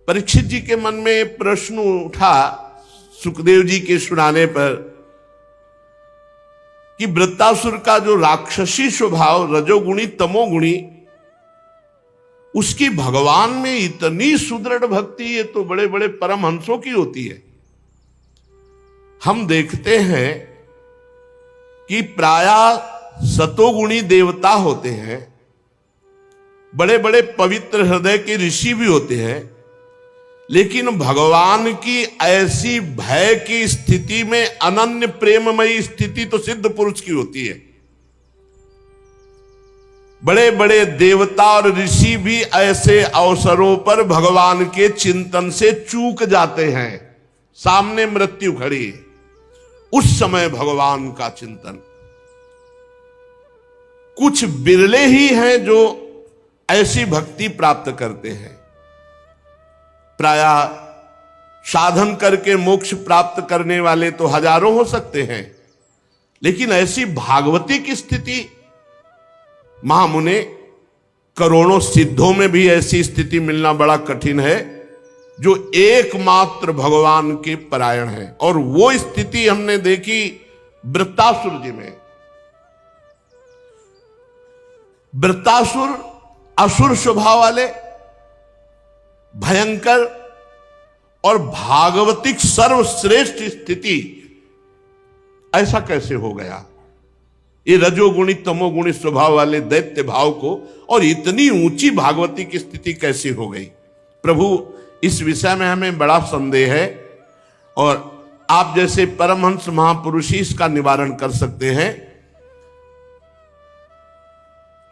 परीक्षित जी के मन में प्रश्न उठा सुखदेव जी के सुनाने पर कि वृत्तासुर का जो राक्षसी स्वभाव रजोगुणी तमोगुणी, उसकी भगवान में इतनी सुदृढ़ भक्ति ये तो बड़े बड़े परमहंसों की होती है। हम देखते हैं कि प्रायः सतोगुणी देवता होते हैं, बड़े बड़े पवित्र हृदय के ऋषि भी होते हैं, लेकिन भगवान की ऐसी भय की स्थिति में अनन्य प्रेममयी स्थिति तो सिद्ध पुरुष की होती है। बड़े बड़े देवता और ऋषि भी ऐसे अवसरों पर भगवान के चिंतन से चूक जाते हैं। सामने मृत्यु खड़ी, उस समय भगवान का चिंतन। कुछ बिरले ही हैं जो ऐसी भक्ति प्राप्त करते हैं। प्रायः साधन करके मोक्ष प्राप्त करने वाले तो हजारों हो सकते हैं, लेकिन ऐसी भागवती की स्थिति महामुने करोड़ों सिद्धों में भी ऐसी स्थिति मिलना बड़ा कठिन है जो एकमात्र भगवान के परायण है। और वो स्थिति हमने देखी वृत्तासुर जी में। वृत्तासुर असुर स्वभाव वाले, भयंकर और भागवतिक सर्वश्रेष्ठ स्थिति, ऐसा कैसे हो गया? ये रजोगुणी तमोगुणी स्वभाव वाले दैत्य भाव को और इतनी ऊंची भागवती की स्थिति कैसे हो गई? प्रभु, इस विषय में हमें बड़ा संदेह है और आप जैसे परमहंस महापुरुष ही इसका निवारण कर सकते हैं।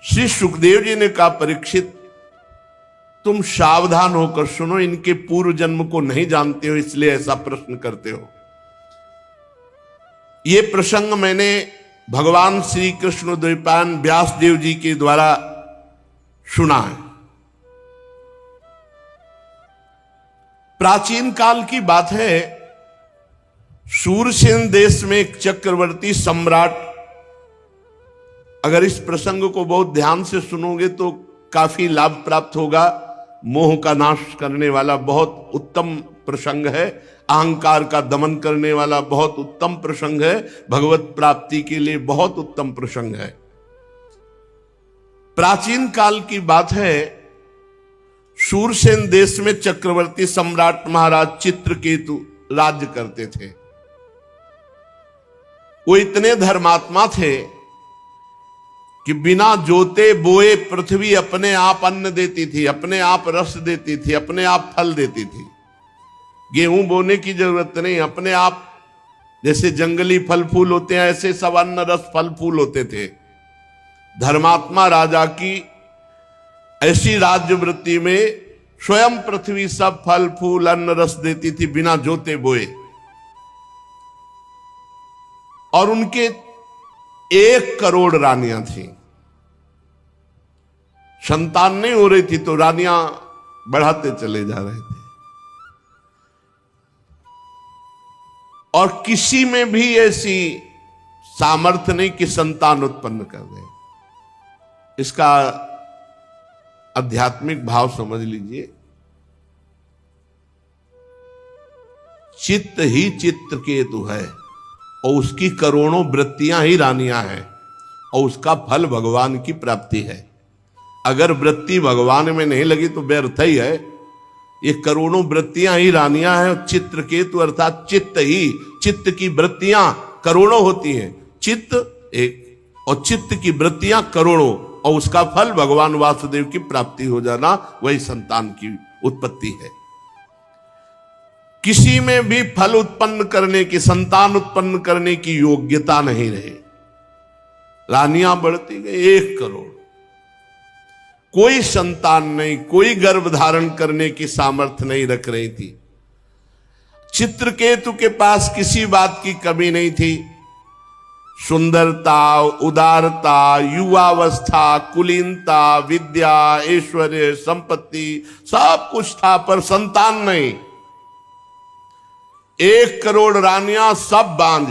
श्री सुखदेव जी ने कहा, परीक्षित तुम सावधान होकर सुनो, इनके पूर्व जन्म को नहीं जानते हो इसलिए ऐसा प्रश्न करते हो। यह प्रसंग मैंने भगवान श्री कृष्ण द्वैपायन व्यास देव जी के द्वारा सुना है। प्राचीन काल की बात है, शूरसेन देश में एक चक्रवर्ती सम्राट, अगर इस प्रसंग को बहुत ध्यान से सुनोगे तो काफी लाभ प्राप्त होगा। मोह का नाश करने वाला बहुत उत्तम प्रसंग है, अहंकार का दमन करने वाला बहुत उत्तम प्रसंग है, भगवत प्राप्ति के लिए बहुत उत्तम प्रसंग है। प्राचीन काल की बात है, शूरसेन देश में चक्रवर्ती सम्राट महाराज चित्रकेतु राज्य करते थे। वो इतने धर्मात्मा थे कि बिना जोते बोए पृथ्वी अपने आप अन्न देती थी, अपने आप रस देती थी, अपने आप फल देती थी। गेहूं बोने की जरूरत नहीं, अपने आप जैसे जंगली फल फूल होते हैं ऐसे सब अन्न रस फल फूल होते थे। धर्मात्मा राजा की ऐसी राज्य वृत्ति में स्वयं पृथ्वी सब फल फूल अन्न रस देती थी बिना जोते बोए। और उनके 1 करोड़ रानियां थी। संतान नहीं हो रही थी तो रानियां बढ़ाते चले जा रहे थे और किसी में भी ऐसी सामर्थ्य नहीं कि संतान उत्पन्न कर दे। इसका आध्यात्मिक भाव समझ लीजिए। चित्त ही चित्र केतु है और उसकी करोड़ों वृत्तियां ही रानियां हैं और उसका फल भगवान की प्राप्ति है। अगर वृत्ति भगवान में नहीं लगी तो व्यर्थ ही है। ये करोड़ों वृत्तियां ही रानियां हैं। चित्रकेतु अर्थात चित्त ही, चित्त की वृत्तियां करोड़ों होती हैं, चित्त एक और चित्त की वृत्तियां करोड़ों, और उसका फल भगवान वासुदेव की प्राप्ति हो जाना, वही संतान की उत्पत्ति है। किसी में भी फल उत्पन्न करने की, संतान उत्पन्न करने की योग्यता नहीं रही। रानियां बढ़ती गई 1 करोड़, कोई संतान नहीं, कोई गर्भ धारण करने की सामर्थ्य नहीं रख रही थी। चित्रकेतु के पास किसी बात की कमी नहीं थी। सुंदरता, उदारता, युवावस्था, कुलीनता, विद्या, ऐश्वर्य, संपत्ति सब कुछ था, पर संतान नहीं। 1 करोड़ रानियां सब बांझ।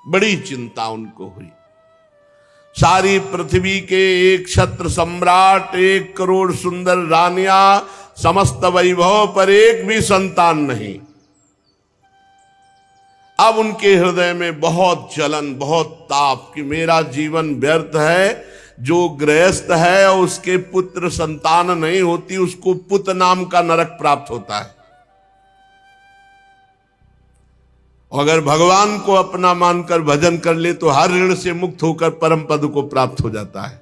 बड़ी चिंता उनको हुई। सारी पृथ्वी के 1 क्षत्र सम्राट, 1 करोड़ सुंदर रानियां समस्त वैभव पर एक भी संतान नहीं। अब उनके हृदय में बहुत जलन, बहुत ताप कि मेरा जीवन व्यर्थ है। जो गृहस्थ है और उसके पुत्र संतान नहीं होती, उसको पुत नाम का नरक प्राप्त होता है। अगर भगवान को अपना मानकर भजन कर ले तो हर ऋण से मुक्त होकर परम पद को प्राप्त हो जाता है।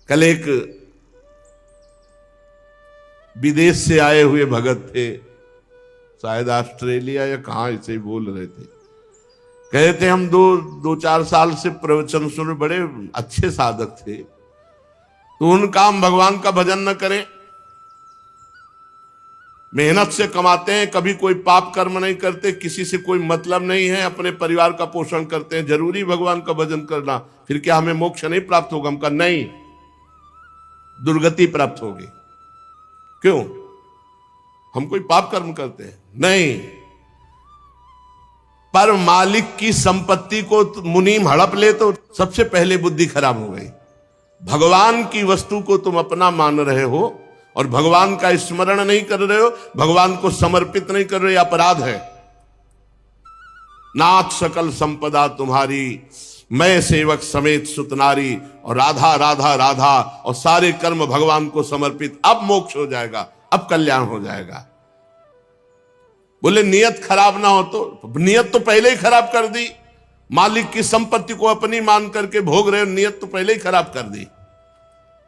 कल एक विदेश से आए हुए भगत थे, शायद ऑस्ट्रेलिया या कहां, इसे ही बोल रहे थे। कहे थे हम दो चार साल से प्रवचन सुन, बड़े अच्छे साधक थे, तो उनका हम भगवान का भजन न करें। मेहनत से कमाते हैं, कभी कोई पाप कर्म नहीं करते, किसी से कोई मतलब नहीं है, अपने परिवार का पोषण करते हैं, जरूरी भगवान का भजन करना, फिर क्या हमें मोक्ष नहीं प्राप्त होगा? हम कहा नहीं, दुर्गति प्राप्त होगी। क्यों? हम कोई पाप कर्म करते हैं? नहीं। पर मालिक की संपत्ति को मुनीम हड़प ले तो सबसे पहले बुद्धि खराब हो गई। भगवान की वस्तु को तुम अपना मान रहे हो और भगवान का स्मरण नहीं कर रहे हो, भगवान को समर्पित नहीं कर रहे, अपराध है। नाथ सकल संपदा तुम्हारी, मैं सेवक समेत सुतनारी, और राधा राधा राधा, और सारे कर्म भगवान को समर्पित। अब मोक्ष हो जाएगा, अब कल्याण हो जाएगा। बोले नियत खराब ना हो तो? नियत तो पहले ही खराब कर दी। मालिक की संपत्ति को अपनी मान करके भोग रहे हो, नियत तो पहले ही खराब कर दी।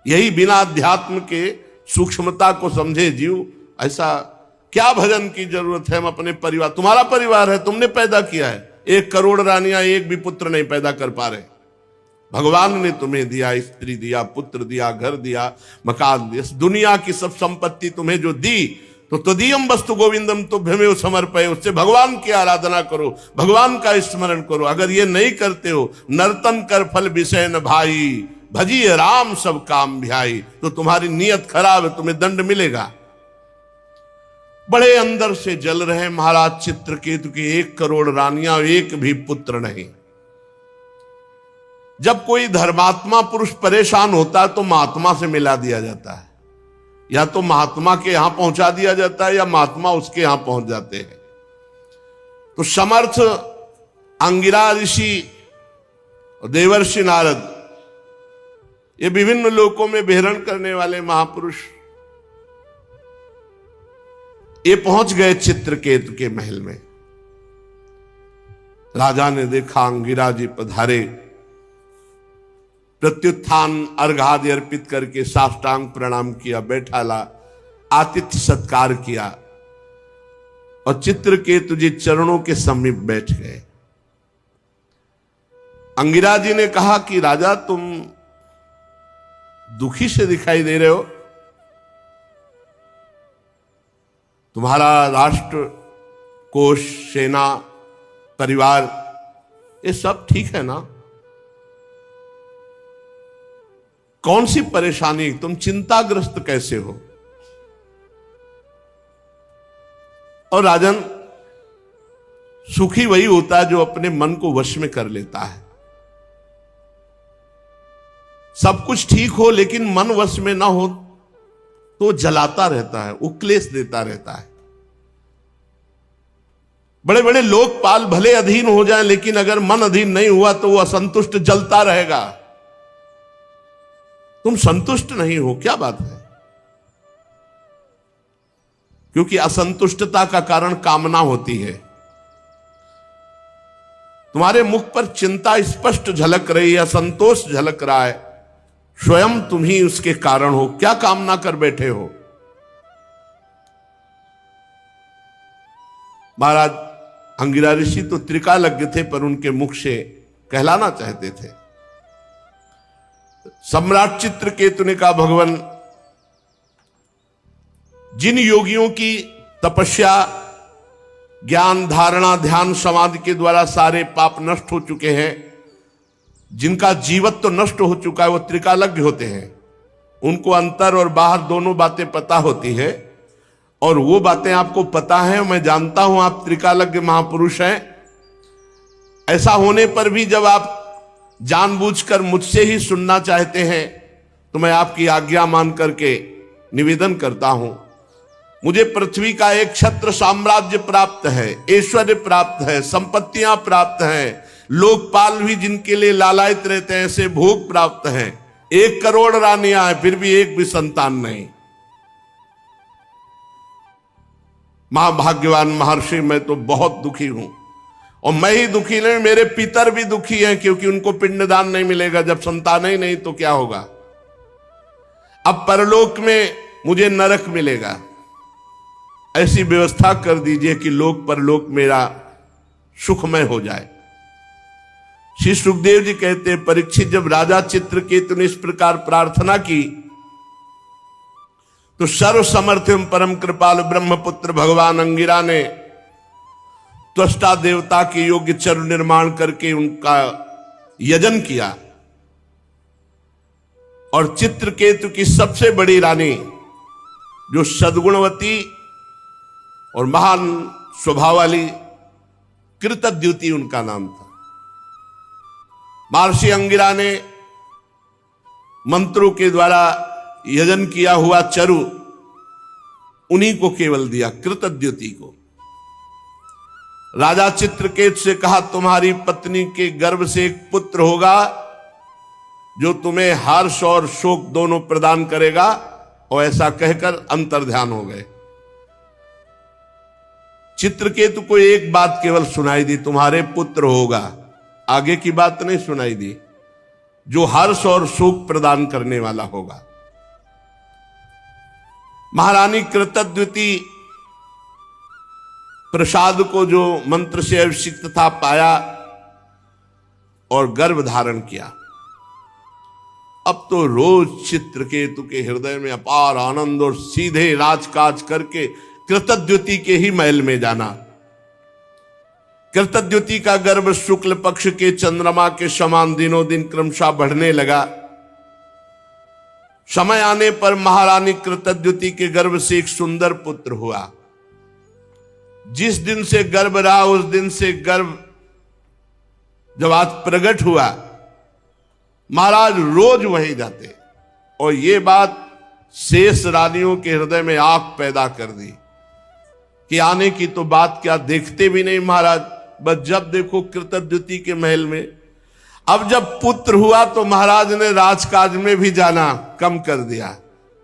यही बिना अध्यात्म के सूक्ष्मता को समझे जीव, ऐसा क्या भजन की जरूरत है? हम अपने परिवार, तुम्हारा परिवार है, तुमने पैदा किया है। 1 करोड़ रानियां एक भी पुत्र नहीं पैदा कर पा रहे। भगवान ने तुम्हें दिया, स्त्री दिया, पुत्र दिया, घर दिया, मकान दिया, दुनिया की सब संपत्ति तुम्हें जो दी, तो तदीयम वस्तु गोविंदम तुभ्यमेव समर्पये, उससे भगवान की आराधना करो, भगवान का स्मरण करो। अगर ये नहीं करते हो, नर्तन कर फल विषय न भाई, भजिए राम सब काम ध्याई, तो तुम्हारी नियत खराब है, तुम्हें दंड मिलेगा। बड़े अंदर से जल रहे महाराज चित्रकेतु की 1 करोड़ रानियां, एक भी पुत्र नहीं। जब कोई धर्मात्मा पुरुष परेशान होता है तो महात्मा से मिला दिया जाता है, या तो महात्मा के यहां पहुंचा दिया जाता है या महात्मा उसके यहां पहुंच जाते हैं। तो समर्थ अंगिरा ऋषि और देवर्षि नारद, ये विभिन्न लोकों में विहरण करने वाले महापुरुष, ये पहुंच गए चित्रकेतु के महल में। राजा ने देखा अंगिरा जी पधारे, प्रत्युत्थान अर्घादि अर्पित करके साष्टांग प्रणाम किया, बैठा ला, आतिथ्य सत्कार किया, और चित्रकेतु जी चरणों के समीप बैठ गए। अंगिरा जी ने कहा कि राजा तुम दुखी से दिखाई दे रहे हो, तुम्हारा राष्ट्र, कोष, सेना, परिवार, ये सब ठीक है ना? कौन सी परेशानी, तुम चिंताग्रस्त कैसे हो? और राजन, सुखी वही होता है जो अपने मन को वश में कर लेता है। सब कुछ ठीक हो लेकिन मन वश में ना हो तो जलाता रहता है, उक्लेश देता रहता है। बड़े बड़े लोकपाल भले अधीन हो जाएं, लेकिन अगर मन अधीन नहीं हुआ तो वो असंतुष्ट जलता रहेगा। तुम संतुष्ट नहीं हो, क्या बात है? क्योंकि असंतुष्टता का कारण कामना होती है। तुम्हारे मुख पर चिंता स्पष्ट झलक रही है, असंतोष झलक रहा है, स्वयं तुम ही उसके कारण हो। क्या कामना कर बैठे हो? महाराज अंगिरा ऋषि तो त्रिकालज्ञ थे, पर उनके मुख से कहलाना चाहते थे। सम्राट चित्रकेतु ने कहा, भगवान, जिन योगियों की तपस्या, ज्ञान, धारणा, ध्यान, समाधि के द्वारा सारे पाप नष्ट हो चुके हैं, जिनका जीवत्व तो नष्ट हो चुका है, वो त्रिकालज्ञ होते हैं। उनको अंतर और बाहर दोनों बातें पता होती है, और वो बातें आपको पता है। मैं जानता हूं आप त्रिकालज्ञ महापुरुष हैं। ऐसा होने पर भी जब आप जानबूझकर मुझसे ही सुनना चाहते हैं तो मैं आपकी आज्ञा मान करके निवेदन करता हूं, मुझे पृथ्वी का एक छत्र साम्राज्य प्राप्त है, ऐश्वर्य प्राप्त है, संपत्तियां प्राप्त हैं, लोकपाल भी जिनके लिए लालायित रहते हैं ऐसे भोग प्राप्त हैं, 1 करोड़ रानियां हैं, फिर भी एक भी संतान नहीं। महाभाग्यवान महर्षि, मैं तो बहुत दुखी हूं, और मैं ही दुखी नहीं, मेरे पितर भी दुखी हैं, क्योंकि उनको पिंडदान नहीं मिलेगा। जब संतान ही नहीं तो क्या होगा। अब परलोक में मुझे नरक मिलेगा, ऐसी व्यवस्था कर दीजिए कि लोक परलोक मेरा सुखमय हो जाए। श्री सुखदेव जी कहते हैं, परीक्षित जब राजा चित्रकेतु ने इस प्रकार प्रार्थना की तो सर्व समर्थ एवं परम कृपाल ब्रह्मपुत्र भगवान अंगिरा ने त्वष्टा देवता के योग्य चरु निर्माण करके उनका यजन किया, और चित्रकेतु की सबसे बड़ी रानी जो सद्गुणवती और महान स्वभाव वाली कृतद्युति उनका नाम था। महर्षि अंगिरा ने मंत्रों के द्वारा यजन किया हुआ चरु उन्हीं को केवल दिया, कृतद्युति को। राजा चित्रकेतु से कहा, तुम्हारी पत्नी के गर्भ से एक पुत्र होगा जो तुम्हें हर्ष और शोक दोनों प्रदान करेगा, और ऐसा कहकर अंतर्ध्यान हो गए। चित्रकेतु को एक बात केवल सुनाई दी, तुम्हारे पुत्र होगा, आगे की बात नहीं सुनाई दी, जो हर्ष और शोक प्रदान करने वाला होगा। महारानी कृतद्युति प्रसाद को जो मंत्र से अभिषिक्त था पाया और गर्भ धारण किया। अब तो रोज चित्रकेतु के हृदय में अपार आनंद और सीधे राजकाज करके कृतद्युति के ही महल में जाना। कृतद्युति का गर्भ शुक्ल पक्ष के चंद्रमा के समान दिनों दिन क्रमशः बढ़ने लगा। समय आने पर महारानी कृतद्युति के गर्भ से एक सुंदर पुत्र हुआ। जिस दिन से गर्भ रहा उस दिन से गर्भ जब आज प्रकट हुआ, महाराज रोज वहीं जाते, और ये बात शेष रानियों के हृदय में आग पैदा कर दी कि आने की तो बात क्या, देखते भी नहीं महाराज, बस जब देखो कृतद्युति के महल में। अब जब पुत्र हुआ तो महाराज ने राजकाज में भी जाना कम कर दिया,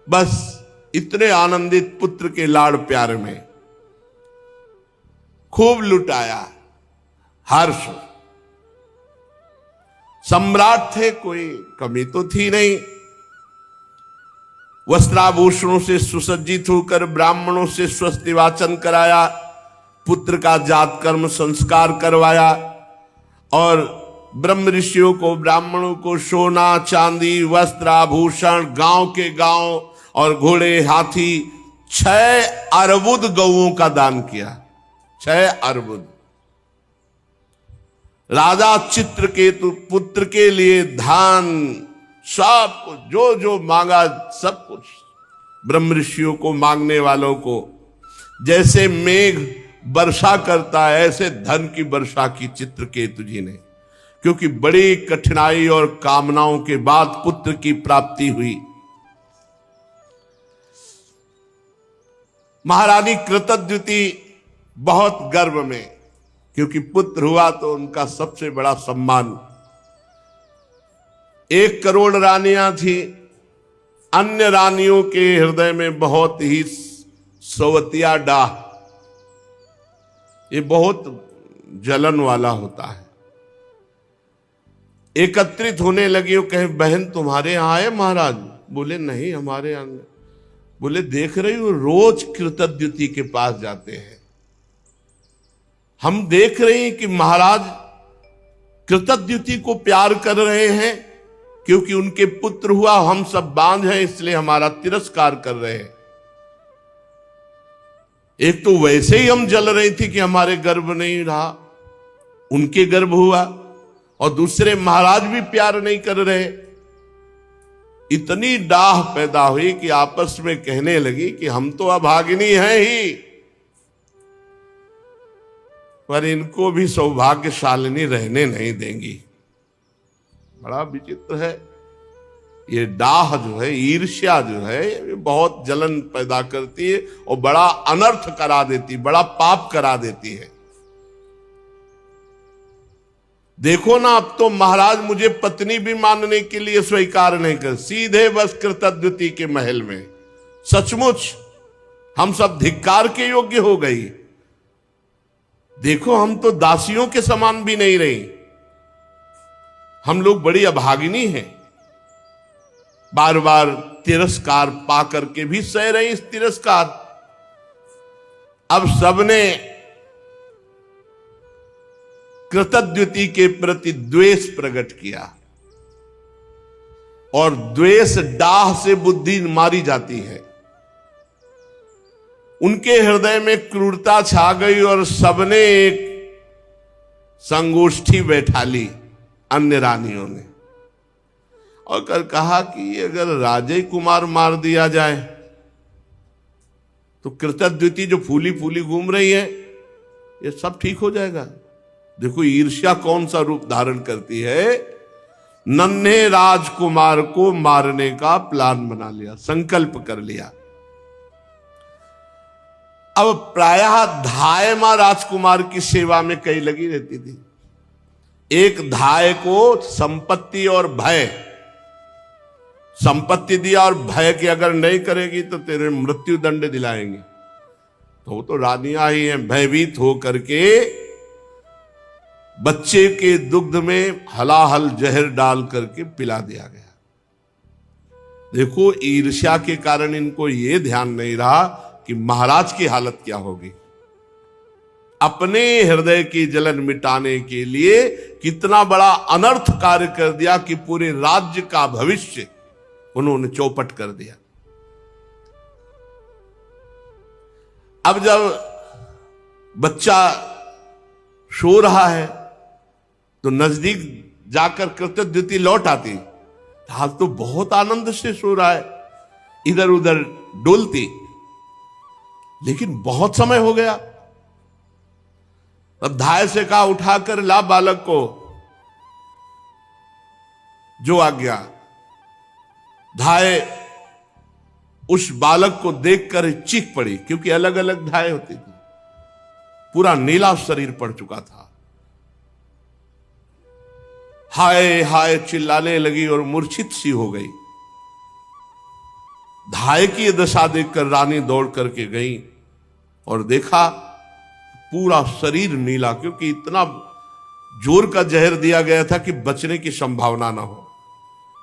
बस इतने आनंदित पुत्र के लाड़ प्यार में खूब लुटाया हर्ष। सम्राट थे, कोई कमी तो थी नहीं। वस्त्राभूषणों से सुसज्जित होकर ब्राह्मणों से स्वस्ति वाचन कराया, पुत्र का जात कर्म संस्कार करवाया, और ब्रह्म ऋषियों को ब्राह्मणों को सोना चांदी वस्त्र आभूषण गांव के गांव और घोड़े हाथी 6 अर्बुद गौओं का दान किया। 6 अर्बुद। राजा चित्रकेतु पुत्र के लिए धान सब कुछ जो जो मांगा सब कुछ, ब्रह्म ऋषियों को मांगने वालों को जैसे मेघ वर्षा करता है ऐसे धन की वर्षा की चित्रकेतु जी ने, क्योंकि बड़ी कठिनाई और कामनाओं के बाद पुत्र की प्राप्ति हुई। महारानी कृतद्युति बहुत गर्व में, क्योंकि पुत्र हुआ तो उनका सबसे बड़ा सम्मान। 1 करोड़ रानियां थी, अन्य रानियों के हृदय में बहुत ही सवतिया डाह, ये बहुत जलन वाला होता है। एकत्रित होने लगी, वो कहे बहन तुम्हारे यहां आए महाराज? बोले नहीं हमारे यहां। बोले देख रही हो रोज कृतद्युति के पास जाते हैं, हम देख रहे हैं कि महाराज कृतद्युति को प्यार कर रहे हैं, क्योंकि उनके पुत्र हुआ, हम सब बांझ हैं इसलिए हमारा तिरस्कार कर रहे हैं। एक तो वैसे ही हम जल रही थी कि हमारे गर्भ नहीं रहा, उनके गर्भ हुआ, और दूसरे महाराज भी प्यार नहीं कर रहे। इतनी डाह पैदा हुई कि आपस में कहने लगी कि हम तो अभागिनी हैं ही, पर इनको भी सौभाग्यशालिनी रहने नहीं देंगी। बड़ा विचित्र है। ये डाह जो है, ईर्ष्या जो है, ये बहुत जलन पैदा करती है और बड़ा अनर्थ करा देती, बड़ा पाप करा देती है। देखो ना, अब तो महाराज मुझे पत्नी भी मानने के लिए स्वीकार नहीं कर, सीधे बस कृतद्युति के महल में। सचमुच हम सब धिक्कार के योग्य हो गई। देखो, हम तो दासियों के समान भी नहीं रही, हम लोग बड़ी अभागिनी हैं। बार बार तिरस्कार पा करके भी सह रही इस तिरस्कार। अब सबने कृतद्युति के प्रति द्वेष प्रकट किया, और द्वेष डाह से बुद्धि मारी जाती है। उनके हृदय में क्रूरता छा गई और सबने एक संगोष्ठी बैठा ली अन्य रानियों ने, और कहा कि अगर राजे कुमार मार दिया जाए तो कृतद्युति जो फूली फूली घूम रही है ये सब ठीक हो जाएगा। देखो ईर्ष्या कौन सा रूप धारण करती है। नन्हे राजकुमार को मारने का प्लान बना लिया, संकल्प कर लिया। अब प्रायः धाय मां राजकुमार की सेवा में कई लगी रहती थी। एक धाय को संपत्ति और भय, संपत्ति दिया और भय की अगर नहीं करेगी तो तेरे मृत्यु दंड दिलाएंगे। तो वो तो रानियां ही हैं। भयभीत हो करके बच्चे के दुग्ध में हलाहल जहर डाल करके पिला दिया गया। देखो ईर्ष्या के कारण इनको यह ध्यान नहीं रहा कि महाराज की हालत क्या होगी। अपने हृदय की जलन मिटाने के लिए कितना बड़ा अनर्थ कार्य कर दिया कि पूरे राज्य का भविष्य उन्होंने चौपट कर दिया। अब जब बच्चा सो रहा है तो नजदीक जाकर कृतद्युति लौट आती। आज तो बहुत आनंद से सो रहा है, इधर उधर डोलती, लेकिन बहुत समय हो गया। तब धाय से कहा उठाकर ला बालक को। जो आ गया, धाय उस बालक को देखकर चीख पड़ी, क्योंकि अलग अलग धाय होती थी। पूरा नीला शरीर पड़ चुका था। हाय हाय चिल्लाने लगी और मूर्छित सी हो गई। धाय की दशा देखकर रानी दौड़ करके गई और देखा पूरा शरीर नीला, क्योंकि इतना जोर का जहर दिया गया था कि बचने की संभावना ना हो।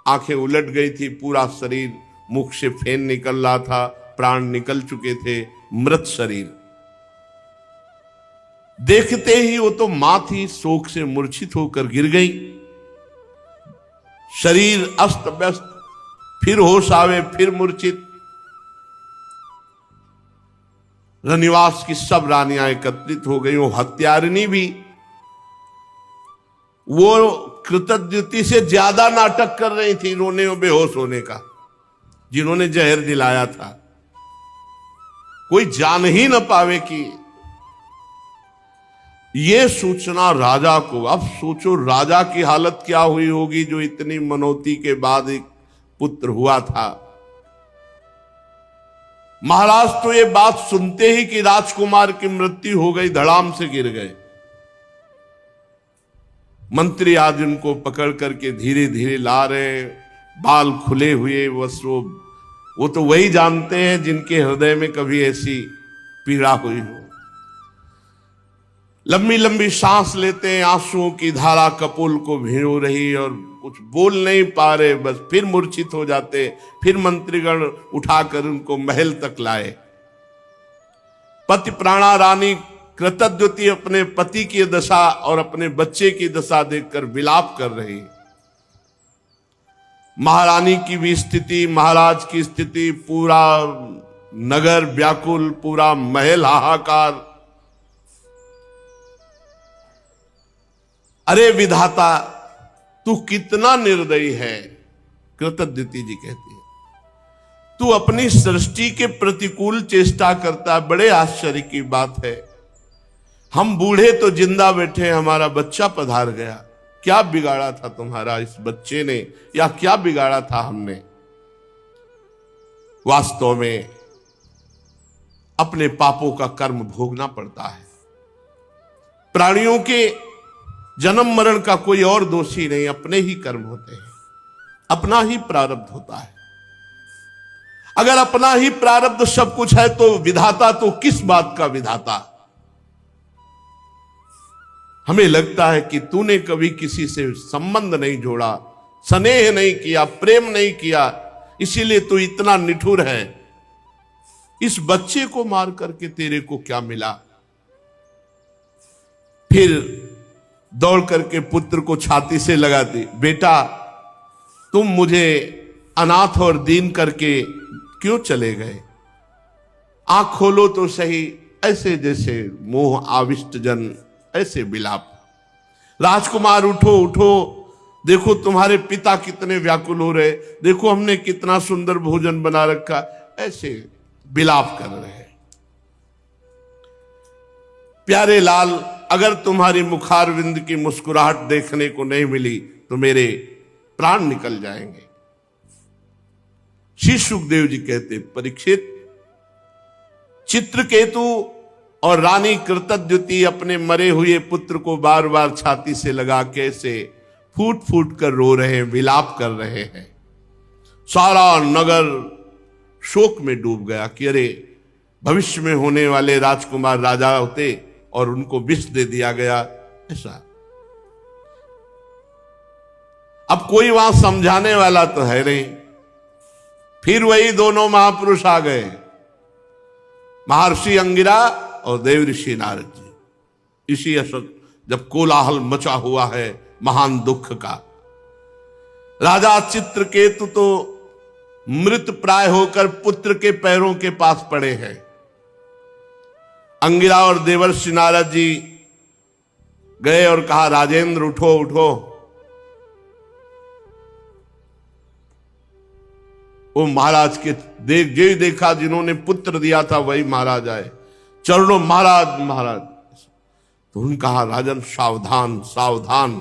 आंखें उलट गई थी, पूरा शरीर, मुख से फेन निकल रहा था, प्राण निकल चुके थे, मृत शरीर। देखते ही वो तो मां थी, शोक से मूर्छित होकर गिर गई। शरीर अस्त व्यस्त, फिर होश आवे, फिर मूर्छित। रनिवास की सब रानियां एकत्रित हो गई। वो हत्यारिनी भी, वो कृतद्युति से ज्यादा नाटक कर रही थी रोने और बेहोश होने का, जिन्होंने जहर दिलाया था। कोई जान ही न पावे कि ये सूचना राजा को। अब सोचो राजा की हालत क्या हुई होगी, जो इतनी मनौती के बाद एक पुत्र हुआ था। महाराज तो ये बात सुनते ही कि राजकुमार की मृत्यु हो गई, धड़ाम से गिर गए। मंत्री आज उनको पकड़ करके धीरे धीरे ला रहे, बाल खुले हुए वस्त्रों। वो तो वही जानते हैं जिनके हृदय में कभी ऐसी पीड़ा हुई हो। लंबी लंबी सांस लेते हैं, आंसुओं की धारा कपोल को भिगो रही और कुछ बोल नहीं पा रहे, बस फिर मूर्छित हो जाते। फिर मंत्रीगण उठाकर उनको महल तक लाए। पति प्राणा रानी कृतद्युति अपने पति की दशा और अपने बच्चे की दशा देखकर विलाप कर रही। महारानी की भी स्थिति, महाराज की स्थिति, पूरा नगर व्याकुल, पूरा महल हाहाकार। अरे विधाता, तू कितना निर्दयी है, कृतद्युति जी कहती है। तू अपनी सृष्टि के प्रतिकूल चेष्टा करता है। बड़े आश्चर्य की बात है, हम बूढ़े तो जिंदा बैठे, हमारा बच्चा पधार गया, क्या बिगाड़ा था तुम्हारा इस बच्चे ने, या क्या बिगाड़ा था हमने? वास्तव में अपने पापों का कर्म भोगना पड़ता है। प्राणियों के जन्म मरण का कोई और दोषी नहीं, अपने ही कर्म होते हैं, अपना ही प्रारब्ध होता है। अगर अपना ही प्रारब्ध सब कुछ है तो विधाता तो किस बात का विधाता? हमें लगता है कि तूने कभी किसी से संबंध नहीं जोड़ा, स्नेह नहीं किया, प्रेम नहीं किया, इसीलिए तू इतना निठुर है। इस बच्चे को मार करके तेरे को क्या मिला? फिर दौड़ करके पुत्र को छाती से लगाती, बेटा तुम मुझे अनाथ और दीन करके क्यों चले गए? आंख खोलो तो सही, ऐसे जैसे मोह आविष्ट जन ऐसे बिलाप। राजकुमार उठो उठो, देखो तुम्हारे पिता कितने व्याकुल हो रहे, देखो हमने कितना सुंदर भोजन बना रखा, ऐसे बिलाप कर रहे हैं। प्यारे लाल, अगर तुम्हारी मुखारविंद की मुस्कुराहट देखने को नहीं मिली तो मेरे प्राण निकल जाएंगे। श्री सुखदेव जी कहते, परीक्षित, चित्रकेतु और रानी कृतद्युति अपने मरे हुए पुत्र को बार बार छाती से लगा के से फूट फूट कर रो रहे हैं, विलाप कर रहे हैं। सारा नगर शोक में डूब गया कि अरे भविष्य में होने वाले राजकुमार राजा होते और उनको विष दे दिया गया। ऐसा अब कोई वहां समझाने वाला तो है नहीं। फिर वही दोनों महापुरुष आ गए, महर्षि अंगिरा और देव ऋषि नारद जी। इसी असर जब कोलाहल मचा हुआ है महान दुख का, राजा चित्रकेतु तो मृत प्राय होकर पुत्र के पैरों के पास पड़े हैं। अंगिरा और देवर्षि नारद जी गए और कहा, राजेंद्र उठो उठो। वो महाराज के जो देखा जिन्होंने पुत्र दिया था वही महाराज आए, चरणों महाराज महाराज। तो उन्होंने कहा, राजन सावधान सावधान,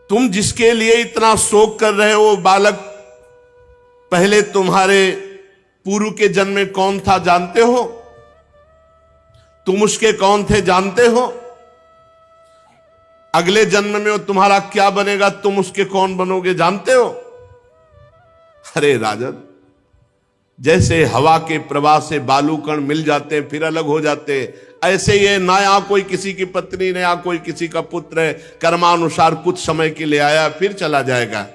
तुम जिसके लिए इतना शोक कर रहे हो वो बालक पहले तुम्हारे पूर्व के जन्म में कौन था जानते हो? तुम उसके कौन थे जानते हो? अगले जन्म में वो तुम्हारा क्या बनेगा, तुम उसके कौन बनोगे जानते हो? अरे राजन, जैसे हवा के प्रवाह से बालू कण मिल जाते हैं फिर अलग हो जाते हैं, ऐसे ये ना यहाँ कोई किसी की पत्नी, ना यहाँ कोई किसी का पुत्र है, कर्मानुसार कुछ समय के लिए आया फिर चला जाएगा।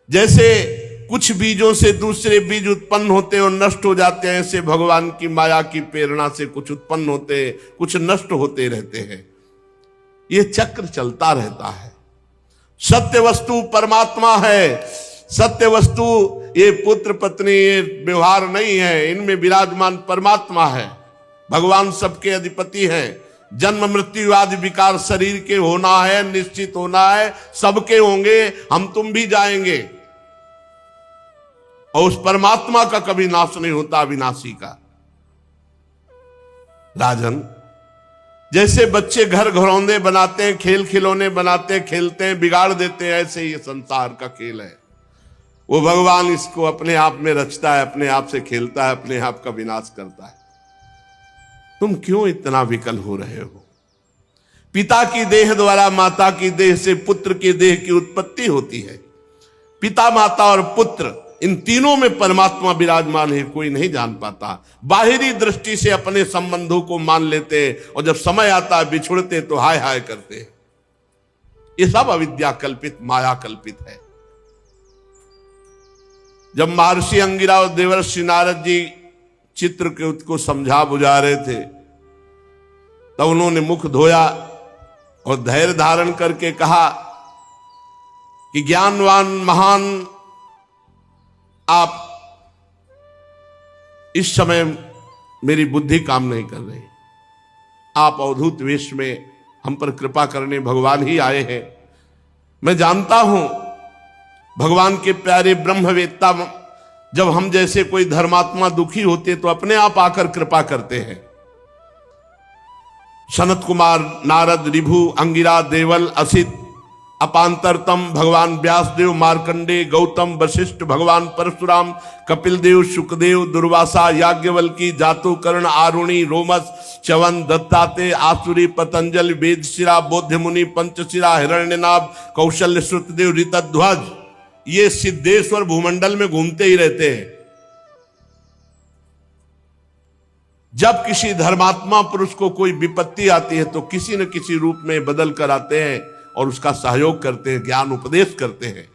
जैसे कुछ बीजों से दूसरे बीज उत्पन्न होते और नष्ट हो जाते हैं, ऐसे भगवान की माया की प्रेरणा से कुछ उत्पन्न होते, कुछ नष्ट होते रहते हैं। ये चक्र चलता रहता है। सत्य वस्तु परमात्मा है। सत्य वस्तु ये पुत्र पत्नी ये व्यवहार नहीं है, इनमें विराजमान परमात्मा है। भगवान सबके अधिपति हैं। जन्म मृत्यु आदि विकार शरीर के होना है, निश्चित होना है, सबके होंगे, हम तुम भी जाएंगे। और उस परमात्मा का कभी नाश नहीं होता, अविनाशी का। राजन, जैसे बच्चे घर घरौंदे बनाते हैं, खेल खिलौने बनाते हैं, खेलते हैं, बिगाड़ देते हैं, ऐसे ये संसार का खेल है। वो भगवान इसको अपने आप में रचता है, अपने आप से खेलता है, अपने आप का विनाश करता है। तुम क्यों इतना विकल हो रहे हो? पिता की देह द्वारा माता की देह से पुत्र की देह की उत्पत्ति होती है। पिता, माता और पुत्र, इन तीनों में परमात्मा विराजमान है, कोई नहीं जान पाता। बाहरी दृष्टि से अपने संबंधों को मान लेते हैं और जब समय आता है बिछुड़ते तो हाय हाय करते हैं। ये सब अविद्या कल्पित, माया कल्पित है। जब महर्षि अंगिरा और देवर्षि नारद जी चित्रकेतु को समझा बुझा रहे थे तब उन्होंने मुख धोया और धैर्य धारण करके कहा कि ज्ञानवान महान, आप इस समय मेरी बुद्धि काम नहीं कर रही। आप अवधूत वेश में हम पर कृपा करने भगवान ही आए हैं। मैं जानता हूं भगवान के प्यारे ब्रह्मवेत्ता जब हम जैसे कोई धर्मात्मा दुखी होते तो अपने आप आकर कृपा करते हैं। सनत कुमार, नारद, ऋभु, अंगिरा, देवल, असित, अपांतरतम, भगवान व्यासदेव, मार्कंडे, गौतम, वशिष्ठ, भगवान परशुराम, कपिल देव, शुकदेव, दुर्वासा, याज्ञवल्की, जातुकर्ण, आरुणि, रोमस, च्यवन, दत्ताते, आसुरी, पतंजलि, वेदशिरा, बौद्ध मुनि, पंचशिरा, हिरण्यनाभ, कौशल्य, श्रुतदेव, ऋतध्वज, ये सिद्धेश्वर भूमंडल में घूमते ही रहते हैं। जब किसी धर्मात्मा पुरुष को कोई विपत्ति आती है तो किसी न किसी रूप में बदल कर आते हैं और उसका सहयोग करते हैं, ज्ञान उपदेश करते हैं।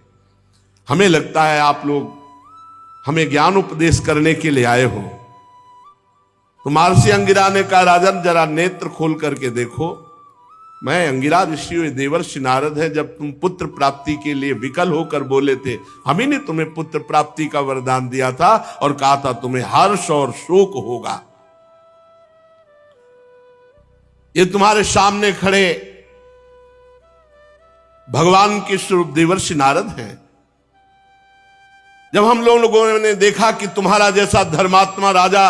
हमें लगता है आप लोग हमें ज्ञान उपदेश करने के लिए आए हो। तो महर्षि अंगिरा ने कहा, राजन जरा नेत्र खोल करके देखो, मैं अंगिरा ऋषि देवर्षि नारद है। जब तुम पुत्र प्राप्ति के लिए विकल होकर बोले थे, हम ही ने तुम्हें पुत्र प्राप्ति का वरदान दिया था और कहा था तुम्हें हर्ष और शोक होगा। ये तुम्हारे सामने खड़े भगवान के स्वरूप देवर्षि नारद हैं। जब हम लोगों ने देखा कि तुम्हारा जैसा धर्मात्मा राजा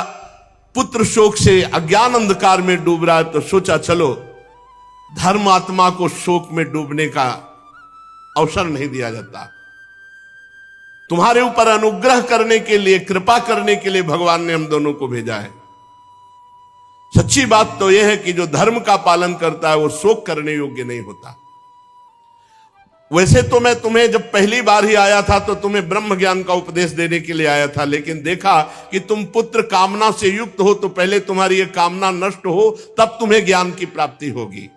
पुत्र शोक से अज्ञान अंधकार में डूब रहा है, तो सोचा चलो धर्मात्मा को शोक में डूबने का अवसर नहीं दिया जाता। तुम्हारे ऊपर अनुग्रह करने के लिए, कृपा करने के लिए भगवान ने हम दोनों को भेजा है। सच्ची बात तो यह है कि जो धर्म का पालन करता है वो शोक करने योग्य नहीं होता। वैसे तो मैं तुम्हें जब पहली बार ही आया था तो तुम्हें ब्रह्म ज्ञान का उपदेश देने के लिए आया था, लेकिन देखा कि तुम पुत्र कामना से युक्त हो, तो पहले तुम्हारी ये कामना नष्ट हो तब तुम्हें ज्ञान की प्राप्ति होगी।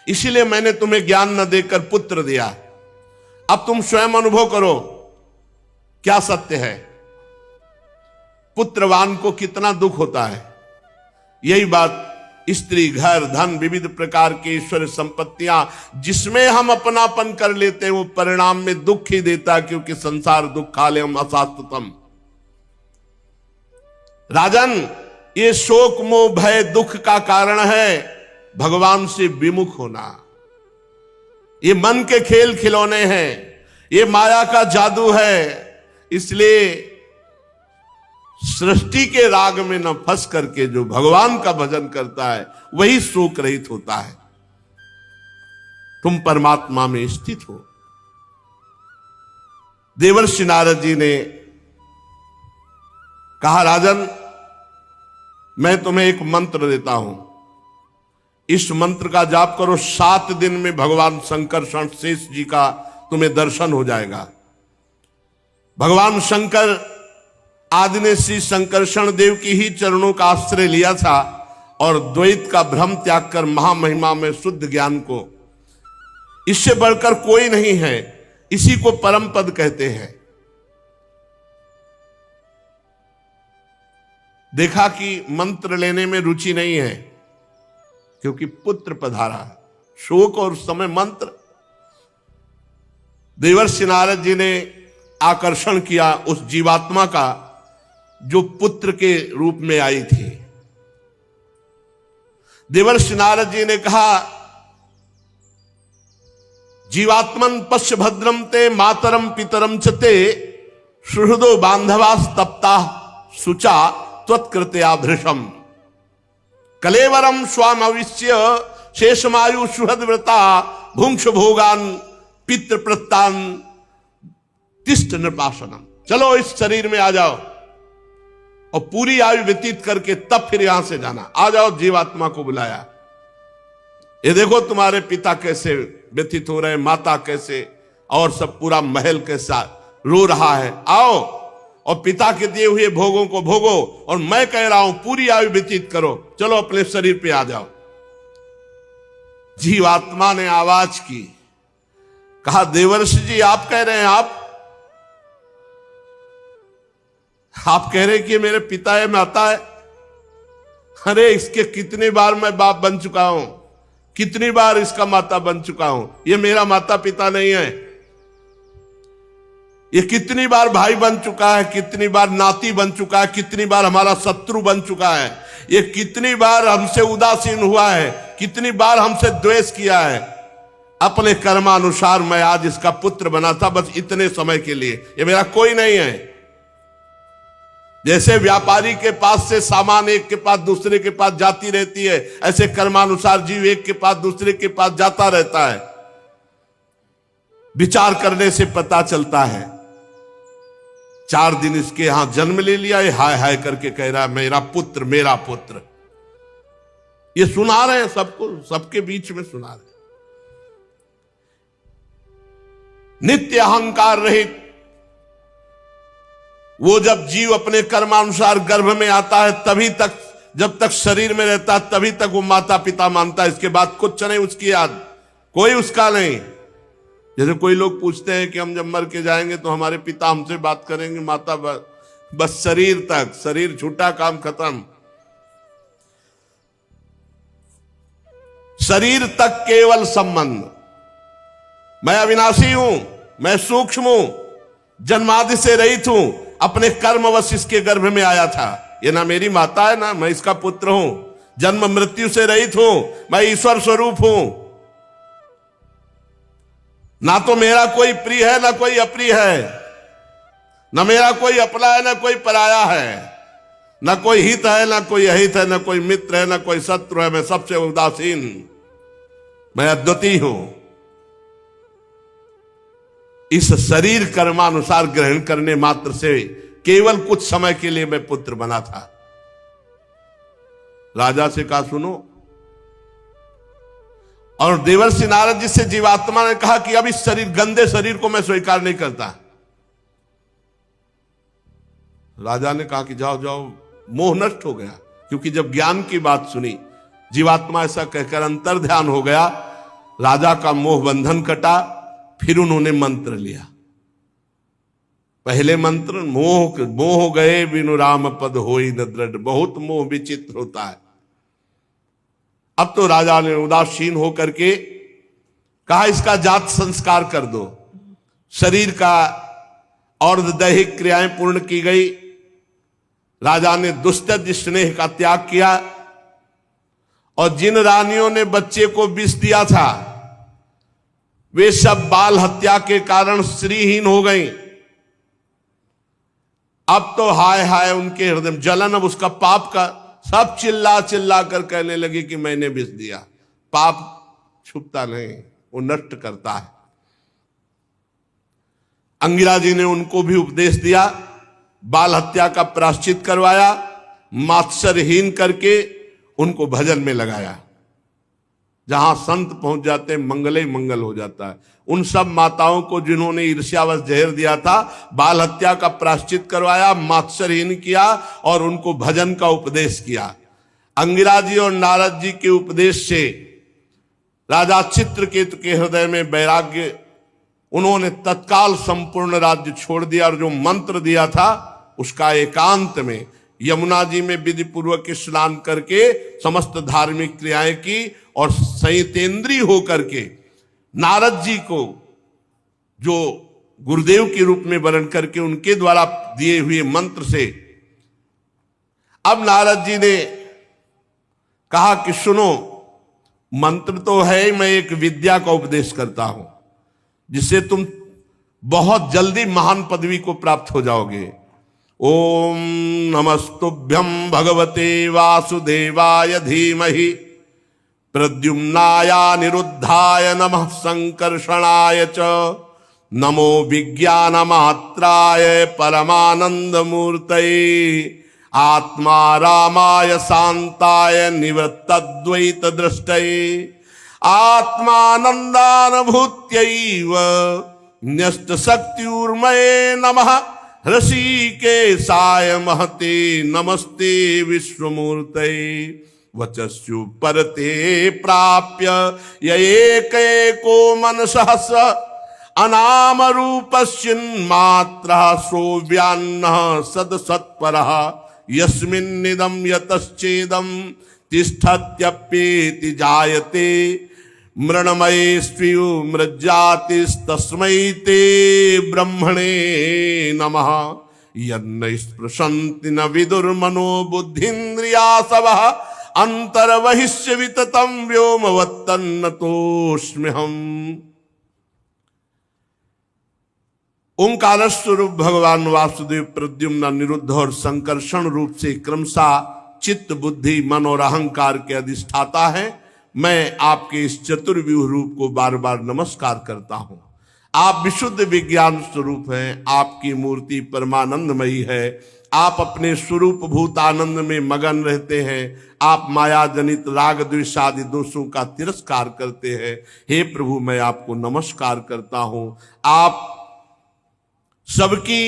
इसीलिए मैंने तुम्हें ज्ञान न देकर पुत्र दिया। अब तुम स्वयं अनुभव करो क्या सत्य है, पुत्रवान को कितना दुख होता है। यही बात स्त्री, घर, धन, विविध प्रकार की ईश्वर संपत्तियां जिसमें हम अपनापन कर लेते हैं वो परिणाम में दुख ही देता, क्योंकि संसार दुखालयम अशाश्वतम। राजन, ये शोक मोह भय दुख का कारण है भगवान से विमुख होना। ये मन के खेल खिलौने हैं, ये माया का जादू है। इसलिए सृष्टि के राग में न फंस करके जो भगवान का भजन करता है वही शोक रहित होता है। तुम परमात्मा में स्थित हो। देवर्षि नारद जी ने कहा, राजन मैं तुम्हें एक मंत्र देता हूं, इस मंत्र का जाप करो, 7 दिन में भगवान शंकर शेष जी का तुम्हें दर्शन हो जाएगा। भगवान शंकर आदि ने श्री शंकरषण देव की ही चरणों का आश्रय लिया था और द्वैत का भ्रम त्याग कर महामहिमा में शुद्ध ज्ञान को, इससे बढ़कर कोई नहीं है, इसी को परम पद कहते हैं। देखा कि मंत्र लेने में रुचि नहीं है क्योंकि पुत्र पधारा है। शोक और समय मंत्र देवर्षि नारद जी ने आकर्षण किया उस जीवात्मा का जो पुत्र के रूप में आई थी। देवर्षि नारद जी ने कहा, जीवात्मन पश्य भद्रम ते मातरम पितरम चते सुहृदो बांधवास तप्ता सुचा त्वत्कृत्या भृशम कलेवरम स्वाम अविश्य शेषमायु सुहृदव्रता भुंक्ष भोगान पितृ प्रत्तान तिष्ठ नृपासनम। चलो इस शरीर में आ जाओ और पूरी आयु व्यतीत करके तब फिर यहां से जाना। आ जाओ, जीवात्मा को बुलाया। ये देखो तुम्हारे पिता कैसे व्यतीत हो रहे हैं, माता कैसे, और सब पूरा महल कैसा रो रहा है। आओ और पिता के दिए हुए भोगों को भोगो, और मैं कह रहा हूं पूरी आयु व्यतीत करो। चलो अपने शरीर पे आ जाओ। जीवात्मा ने आवाज की, कहा, देवर्षि जी आप कह रहे हैं, आप कह रहे कि मेरे पिता है, माता है। अरे इसके कितनी बार मैं बाप बन चुका हूं, कितनी बार इसका माता बन चुका हूं। ये मेरा माता पिता नहीं है। ये कितनी बार भाई बन चुका है, कितनी बार नाती बन चुका है, कितनी बार हमारा शत्रु बन चुका है। ये कितनी बार हमसे उदासीन हुआ है, कितनी बार हमसे द्वेष किया है। अपने कर्मानुसार मैं आज इसका पुत्र बना था, बस इतने समय के लिए। ये मेरा कोई नहीं है। जैसे व्यापारी के पास से सामान एक के पास दूसरे के पास जाती रहती है, ऐसे कर्मानुसार जीव एक के पास दूसरे के पास जाता रहता है। विचार करने से पता चलता है। 4 दिन इसके यहां जन्म ले लिया, ये हाय हाय करके कह रहा है मेरा पुत्र मेरा पुत्र। ये सुना रहे हैं सबको, सबके बीच में सुना रहे हैं। नित्य अहंकार रहित वो जब जीव अपने कर्मानुसार गर्भ में आता है, तभी तक, जब तक शरीर में रहता है तभी तक वो माता पिता मानता है। इसके बाद कुछ नहीं उसकी याद, कोई उसका नहीं। जैसे कोई लोग पूछते हैं कि हम जब मर के जाएंगे तो हमारे पिता हमसे बात करेंगे, माता बस शरीर तक, शरीर छूटा काम खत्म। शरीर तक केवल संबंध। मैं अविनाशी हूं, मैं सूक्ष्म हूं, जन्मादि से रहित हूं, अपने कर्मवश इसके गर्भ में आया था। ये ना मेरी माता है ना मैं इसका पुत्र हूं, जन्म मृत्यु से रहित हूं, मैं ईश्वर स्वरूप हूं। ना तो मेरा कोई प्रिय है ना कोई अप्रिय है, ना मेरा कोई अपना है ना कोई पराया है, ना कोई हित है ना कोई अहित है, ना कोई मित्र है ना कोई शत्रु है। मैं सबसे उदासीन, मैं अद्वितीय हूं। इस शरीर कर्मानुसार ग्रहण करने मात्र से केवल कुछ समय के लिए मैं पुत्र बना था। राजा से कहा सुनो, और देवर्षि नारद जी से जीवात्मा ने कहा कि अब इस शरीर, गंदे शरीर को मैं स्वीकार नहीं करता। राजा ने कहा कि जाओ जाओ, मोह नष्ट हो गया। क्योंकि जब ज्ञान की बात सुनी, जीवात्मा ऐसा कहकर अंतर ध्यान हो गया, राजा का मोह बंधन कटा। फिर उन्होंने मंत्र लिया। पहले मंत्र, मोह गए बिनु राम पद होई न दृढ़। बहुत मोह विचित्र होता है। अब तो राजा ने उदासीन होकर के कहा इसका जात संस्कार कर दो। शरीर का और दैहिक क्रियाएं पूर्ण की गई। राजा ने दुस्तज स्नेह का त्याग किया, और जिन रानियों ने बच्चे को विष दिया था वे सब बाल हत्या के कारण श्रीहीन हो गई। अब तो हाय हाय उनके हृदय में जलन, अब उसका पाप का सब चिल्ला चिल्ला कर कहने लगे कि मैंने विष दिया। पाप छुपता नहीं, वो नष्ट करता है। अंगिरा जी ने उनको भी उपदेश दिया, बाल हत्या का प्रायश्चित करवाया, मात्सर्यहीन करके उनको भजन में लगाया। जहां संत पहुंच जाते हैं मंगल ही मंगल हो जाता है। उन सब माताओं को जिन्होंने ईर्ष्यावश जहर दिया था, बाल हत्या का प्रायश्चित करवाया, मात्सर्यहीन किया और उनको भजन का उपदेश किया। अंगिरा जी और नारद जी के उपदेश से राजा चित्रकेतु के हृदय में वैराग्य, उन्होंने तत्काल संपूर्ण राज्य छोड़ दिया, और जो मंत्र दिया था उसका एकांत में यमुना जी में विधि पूर्वक स्नान करके समस्त धार्मिक क्रियाएं की, और संयतेंद्रीय होकर के नारद जी को जो गुरुदेव के रूप में वर्ण करके उनके द्वारा दिए हुए मंत्र से, अब नारद जी ने कहा कि सुनो, मंत्र तो है, मैं एक विद्या का उपदेश करता हूं जिससे तुम बहुत जल्दी महान पदवी को प्राप्त हो जाओगे। ओम नमस्तुभ्यं भगवते वासुदेवाय धीमहि प्रद्युम्नाय निरुद्धाय नमः संकर्षणाय च नमो विज्ञानमात्राय परमानंद मूर्तये आत्मा रामाय शांताय निवृत्तद्वैत दृष्टये आत्मानंदानुभूत्यैव न्यस्त शक्तिर्मये नमः ऋषिकेशाय महते नमस्ते विश्वमूर्तये वचस्यु परते प्राप्य यैको मनसः स अनाम रूपस्यन्मात्रः सोऽव्यान्नः सदसत्परः यस्मिन्निदं यतश्चेदं तिष्ठत्यप्येति जायते मृण्मयेष्वियो मृज्जातिस्तस्मै ते ब्रह्मणे नमः यन्न स्पृशन्ति न विदुर्मनो बुद्धीन्द्रियासवः अंतर्बहिष्य विततं व्योमवत्तन्नतोऽस्म्यहम्। ओंकार स्वरूप भगवान वासुदेव प्रद्युम्न अनिरुद्ध और संकर्षण रूप से क्रमशः चित्त बुद्धि मन और अहंकार के अधिष्ठाता है। मैं आपके इस चतुर्व्यूह रूप को बार बार नमस्कार करता हूं। आप विशुद्ध विज्ञान स्वरूप हैं, आपकी मूर्ति परमानंदमयी है, आप अपने स्वरूप भूत आनंद में मगन रहते हैं, आप माया जनित राग द्वेष आदि दोषों का तिरस्कार करते हैं। हे प्रभु, मैं आपको नमस्कार करता हूं। आप सबकी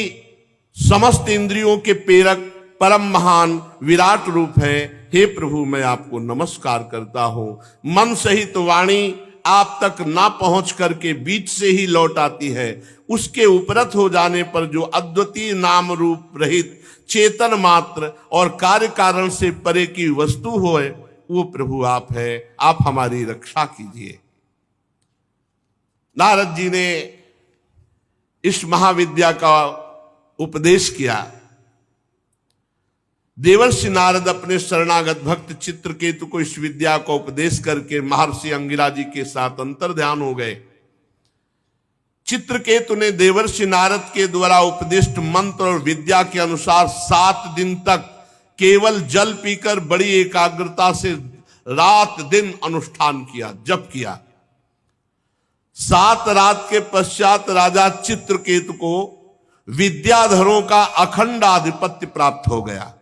समस्त इंद्रियों के प्रेरक परम महान विराट रूप है। हे प्रभु, मैं आपको नमस्कार करता हूं। मन सहित वाणी आप तक ना पहुंच करके बीच से ही लौट आती है। उसके उपरत हो जाने पर जो अद्वितीय नाम रूप रहित चेतन मात्र और कार्य कारण से परे की वस्तु होए, वो प्रभु आप है। आप हमारी रक्षा कीजिए। नारद जी ने इस महाविद्या का उपदेश किया। देवर्षि नारद अपने शरणागत भक्त चित्रकेतु को इस विद्या का उपदेश करके महर्षि अंगिरा जी के साथ अंतर्ध्यान हो गए। चित्रकेतु ने देवर्षि नारद के द्वारा उपदिष्ट मंत्र और विद्या के अनुसार 7 दिन तक केवल जल पीकर बड़ी एकाग्रता से रात दिन अनुष्ठान किया, जप किया। 7 रात के पश्चात राजा चित्रकेतु को विद्याधरों का अखंड आधिपत्य प्राप्त हो गया।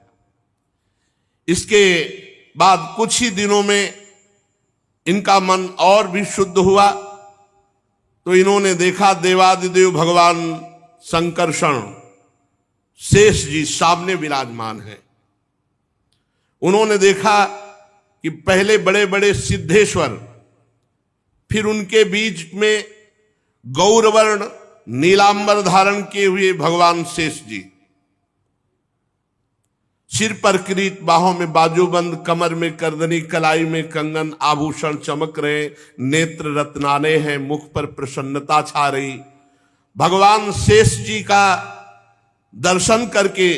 इसके बाद कुछ ही दिनों में इनका मन और भी शुद्ध हुआ, तो इन्होंने देखा देवादिदेव भगवान संकर्षण शेष जी सामने विराजमान है। उन्होंने देखा कि पहले बड़े बड़े सिद्धेश्वर, फिर उनके बीच में गौरवर्ण नीलांबर धारण किए हुए भगवान शेष जी, सिर पर किरीट, बाहों में बाजूबंद, कमर में करदनी, कलाई में कंगन, आभूषण चमक रहे, नेत्र रत्नाने हैं, मुख पर प्रसन्नता छा रही। भगवान शेष जी का दर्शन करके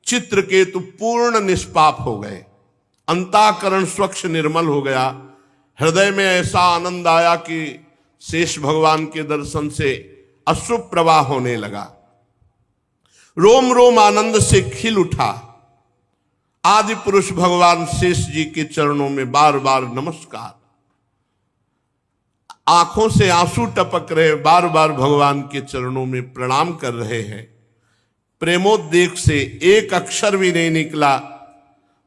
चित्रकेतु पूर्ण निष्पाप हो गए। अंतःकरण स्वच्छ निर्मल हो गया। हृदय में ऐसा आनंद आया कि शेष भगवान के दर्शन से अश्रु प्रवाह होने लगा। रोम रोम आनंद से खिल उठा। आदि पुरुष भगवान शेष जी के चरणों में बार बार नमस्कार। आंखों से आंसू टपक रहे, बार बार भगवान के चरणों में प्रणाम कर रहे हैं। प्रेमोद्वेग से एक अक्षर भी नहीं निकला।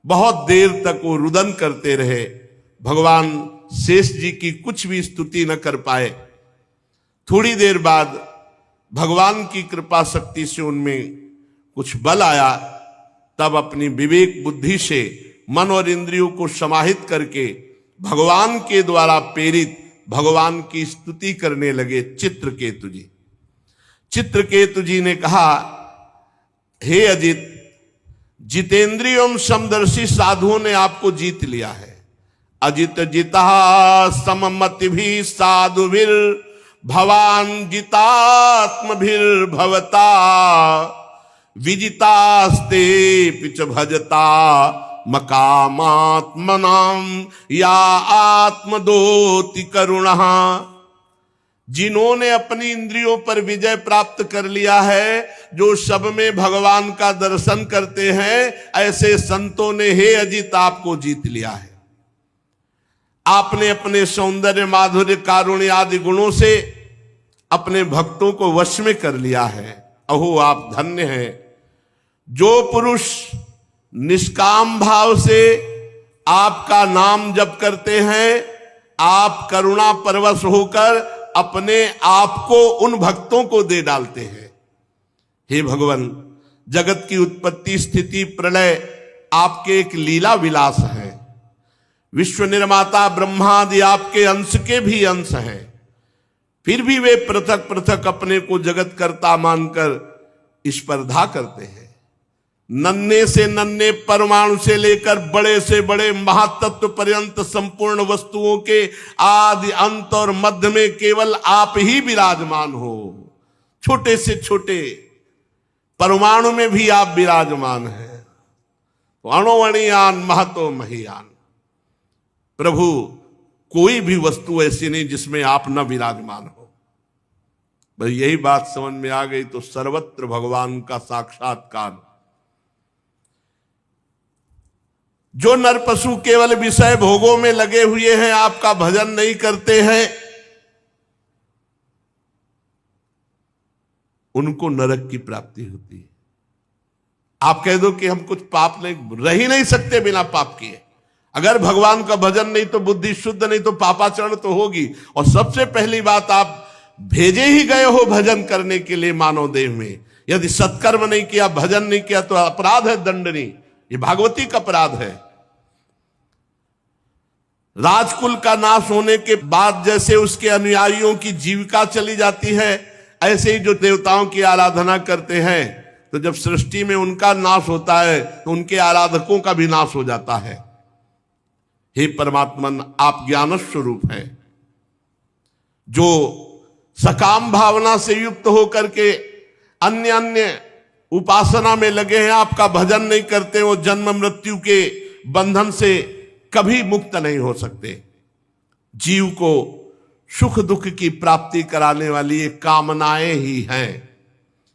बहुत देर तक वो रुदन करते रहे। भगवान शेष जी की कुछ भी स्तुति न कर पाए। थोड़ी देर बाद भगवान की कृपा शक्ति से उनमें कुछ बल आया। तब अपनी विवेक बुद्धि से मन और इंद्रियों को समाहित करके भगवान के द्वारा प्रेरित भगवान की स्तुति करने लगे चित्रकेतु जी। चित्रकेतु जी ने कहा, हे अजित, जितेंद्रियम समदर्शी साधुओं ने आपको जीत लिया है। अजित जिता सममति भी साधुभिर भवान जितात्मभिर भवता विजितास्ते पिच भजता मकामात्मनाम या आत्मदोति करुणा। जिन्होंने अपनी इंद्रियों पर विजय प्राप्त कर लिया है, जो सब में भगवान का दर्शन करते हैं, ऐसे संतों ने हे अजित आपको जीत लिया है। आपने अपने सौंदर्य माधुर्य कारुण्य आदि गुणों से अपने भक्तों को वश में कर लिया है। अहो आप धन्य हैं। जो पुरुष निष्काम भाव से आपका नाम जप करते हैं, आप करुणा परवश होकर अपने आप को उन भक्तों को दे डालते हैं। हे भगवान, जगत की उत्पत्ति स्थिति प्रलय आपके एक लीला विलास है। विश्व निर्माता ब्रह्मादि आपके अंश के भी अंश हैं। फिर भी वे पृथक पृथक अपने को जगत कर्ता मानकर स्पर्धा करते हैं। नन्हे से नन्हे परमाणु से लेकर बड़े से बड़े महातत्व पर्यंत संपूर्ण वस्तुओं के आदि अंत और मध्य में केवल आप ही विराजमान हो। छोटे से छोटे परमाणु में भी आप विराजमान हैं। तो अणोअणियान महतो महियान। प्रभु, कोई भी वस्तु ऐसी नहीं जिसमें आप न विराजमान हो। बस यही बात समझ में आ गई तो सर्वत्र भगवान का साक्षात्कार। जो नर पशु केवल विषय भोगों में लगे हुए हैं, आपका भजन नहीं करते हैं, उनको नरक की प्राप्ति होती है। आप कह दो कि हम कुछ पाप नहीं, रह ही नहीं सकते बिना पाप किए। अगर भगवान का भजन नहीं तो बुद्धि शुद्ध नहीं तो पापाचरण तो होगी। और सबसे पहली बात, आप भेजे ही गए हो भजन करने के लिए मानव देह में। यदि सत्कर्म नहीं किया, भजन नहीं किया तो अपराध है, दंडनीय। ये भागवती का अपराध है। राजकुल का नाश होने के बाद जैसे उसके अनुयायियों की जीविका चली जाती है, ऐसे ही जो देवताओं की आराधना करते हैं, तो जब सृष्टि में उनका नाश होता है तो उनके आराधकों का भी नाश हो जाता है। हे परमात्मन, आप ज्ञान स्वरूप हैं, जो सकाम भावना से युक्त होकर के अन्य अन्य उपासना में लगे हैं, आपका भजन नहीं करते, वो जन्म मृत्यु के बंधन से कभी मुक्त नहीं हो सकते। जीव को सुख दुख की प्राप्ति कराने वाली ये कामनाएं ही हैं,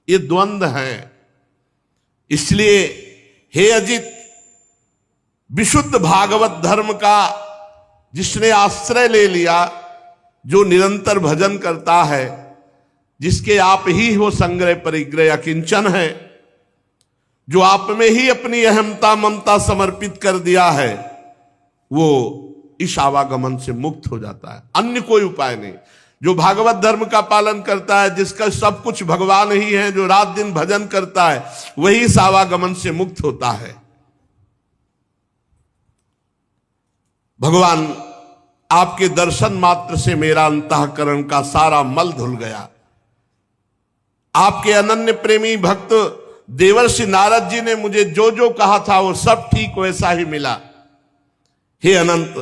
ये द्वंद्व हैं। इसलिए हे अजित, विशुद्ध भागवत धर्म का जिसने आश्रय ले लिया, जो निरंतर भजन करता है, जिसके आप ही हो संग्रह परिग्रह अकिंचन है, जो आप में ही अपनी अहमता ममता समर्पित कर दिया है, वो इस आवागमन से मुक्त हो जाता है। अन्य कोई उपाय नहीं। जो भागवत धर्म का पालन करता है, जिसका सब कुछ भगवान ही है, जो रात दिन भजन करता है, वही इस आवागमन से मुक्त होता है। भगवान, आपके दर्शन मात्र से मेरा अंतःकरण का सारा मल धुल गया। आपके अनन्य प्रेमी भक्त देवर्षि नारद जी ने मुझे जो जो कहा था वो सब ठीक वैसा ही मिला। हे अनंत,